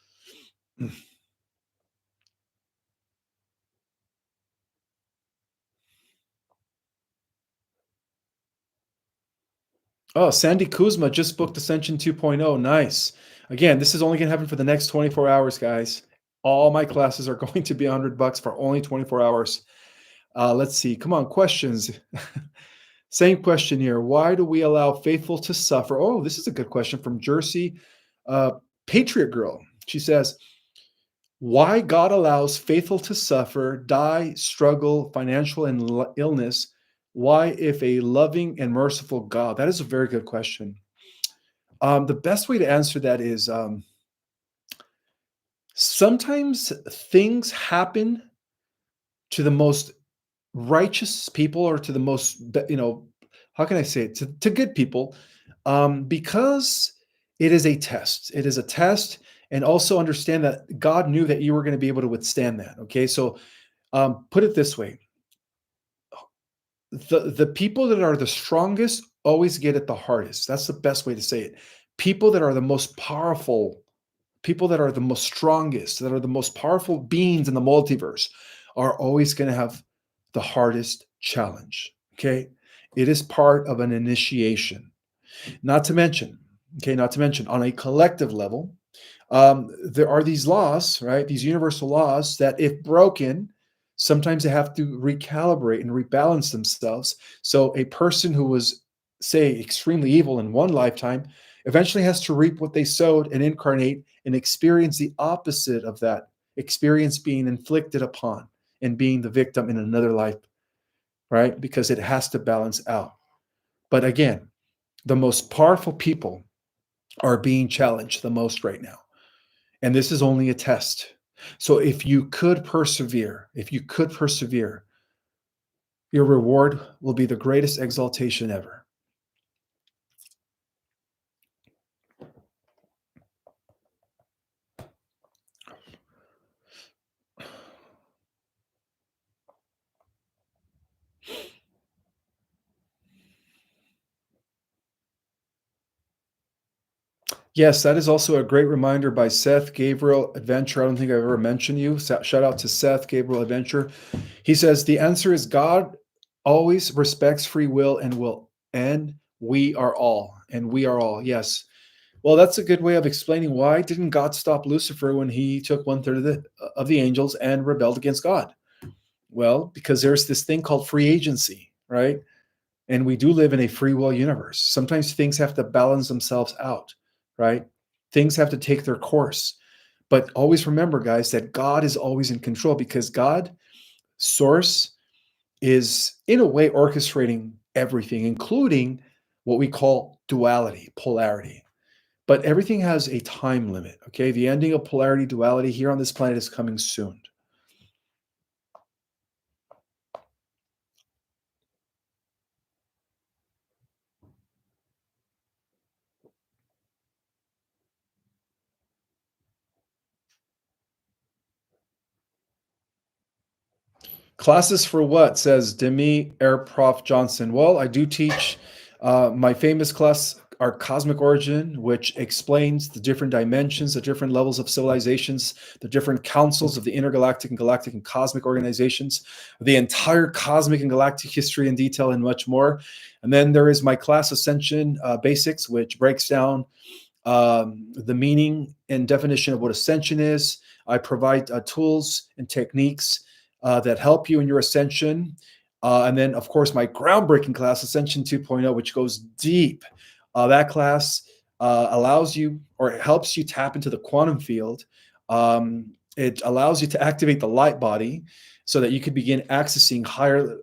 A: Oh, Sandy Kuzma just booked Ascension 2.0. Nice. Again, this is only going to happen for the next 24 hours, guys. All my classes are going to be $100 for only 24 hours. Let's see. Come on, questions. Same question here. Why do we allow faithful to suffer? Oh, this is a good question from Jersey Patriot Girl. She says, why God allows faithful to suffer, die, struggle, financial and illness. Why, if a loving and merciful God? That is a very good question. The best way to answer that is sometimes things happen to the most righteous people or to the most, how can I say it? To good people, because it is a test. It is a test. And also understand that God knew that you were going to be able to withstand that. Okay. So put it this way, the people that are the strongest always get it the hardest. That's the best way to say it. People that are the most powerful, people that are the most strongest, that are the most powerful beings in the multiverse are always going to have the hardest challenge. Okay. It is part of an initiation. Not to mention, not to mention on a collective level, there are these laws, right? These universal laws that, if broken, sometimes they have to recalibrate and rebalance themselves. So a person who was, say, extremely evil in one lifetime eventually has to reap what they sowed and incarnate and experience the opposite of that experience, being inflicted upon and being the victim in another life, right? Because it has to balance out. But again, the most powerful people are being challenged the most right now. And this is only a test. So if you could persevere, your reward will be the greatest exaltation ever. Yes, that is also a great reminder by Seth Gabriel Adventure. I don't think I've ever mentioned you. Shout out to Seth Gabriel Adventure. He says the answer is God always respects free will and we are all. And we are all. Yes. Well, that's a good way of explaining why didn't God stop Lucifer when he took 1/3 of the angels and rebelled against God? Well, because there's this thing called free agency, right? And we do live in a free will universe. Sometimes things have to balance themselves out, right? Things have to take their course. But always remember, guys, that God is always in control, because God, source, is in a way orchestrating everything, including what we call duality, polarity. But everything has a time limit, okay? The ending of polarity, duality here on this planet is coming soon. Classes for what? Says Demi Air Prof Johnson. Well, I do teach my famous class, our Cosmic Origin, which explains the different dimensions, the different levels of civilizations, the different councils of the intergalactic and galactic and cosmic organizations, the entire cosmic and galactic history in detail, and much more. And then there is my class Ascension Basics, which breaks down the meaning and definition of what ascension is. I provide tools and techniques that help you in your ascension. And then, of course, my groundbreaking class, Ascension 2.0, which goes deep. That class allows you, or it helps you tap into the quantum field. It allows you to activate the light body so that you can begin accessing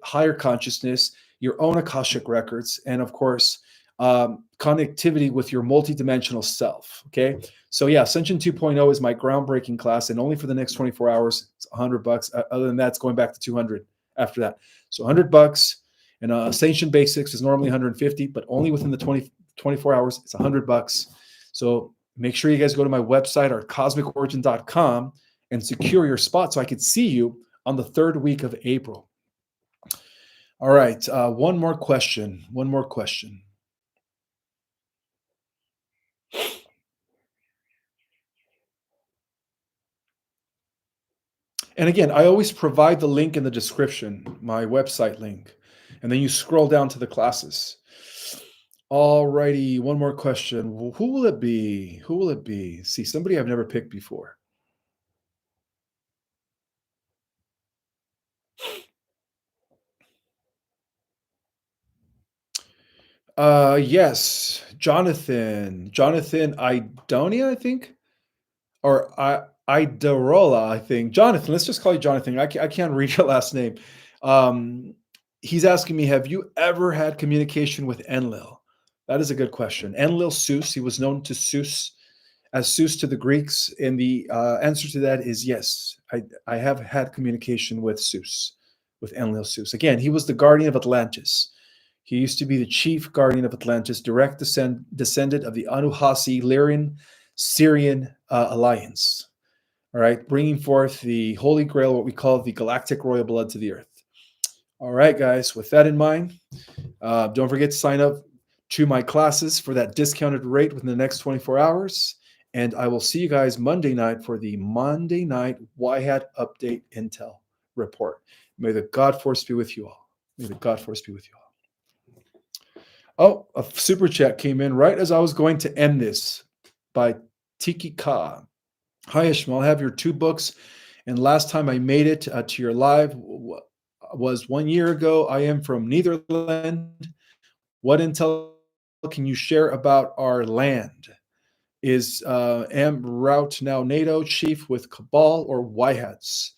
A: higher consciousness, your own Akashic records, and of course, connectivity with your multidimensional self. Okay. So yeah, Ascension 2.0 is my groundbreaking class, and only for the next 24 hours. It's $100. Other than that, it's going back to 200 after that. So $100. And Ascension Basics is normally 150, but only within the 24 hours, it's $100. So make sure you guys go to my website, or cosmicorigin.com, and secure your spot so I could see you on the third week of April. All right, one more question. One more question. And again, I always provide the link in the description, my website link, and then you scroll down to the classes. All righty, one more question. Who will it be? Who will it be? See, somebody I've never picked before. Yes, Jonathan Idonia, I think, or Idarola, I think. Jonathan, let's just call you Jonathan. I can't read your last name. Um, he's asking me, have you ever had communication with Enlil? That is a good question. Enlil Zeus, he was known to Zeus as Zeus to the Greeks, and the answer to that is yes. I have had communication with Zeus, with Enlil Zeus. Again, he was the guardian of Atlantis. He used to be the chief guardian of Atlantis, direct descendant of the Anuhasi Lyrian Syrian alliance. All right, bringing forth the Holy Grail, what we call the galactic royal blood to the earth. All right, guys, with that in mind, don't forget to sign up to my classes for that discounted rate within the next 24 hours. And I will see you guys Monday night for the Monday night Y-Hat Update Intel report. May the God Force be with you all. May the God Force be with you all. Oh, a super chat came in right as I was going to end this by Tiki Ka. Hi, Ishmael. I have your 2 books. And last time I made it to your live was 1 year ago. I am from Netherlands. What intel can you share about our land? Is Am Route now NATO chief with Cabal or Whiteheads?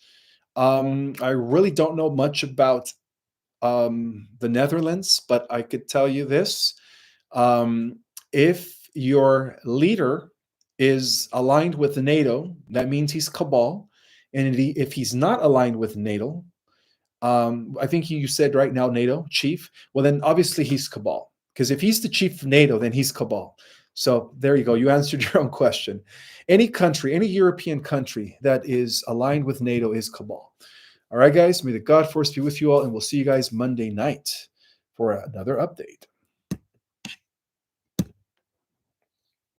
A: I really don't know much about the Netherlands, but I could tell you this. If your leader is aligned with NATO, that means he's Cabal. And if he's not aligned with NATO, I think you said right now NATO chief, well, then obviously he's Cabal. Because if he's the chief of NATO, then he's Cabal. So there you go. You answered your own question. Any country, any European country that is aligned with NATO is Cabal. All right, guys, may the God Force be with you all, and we'll see you guys Monday night for another update.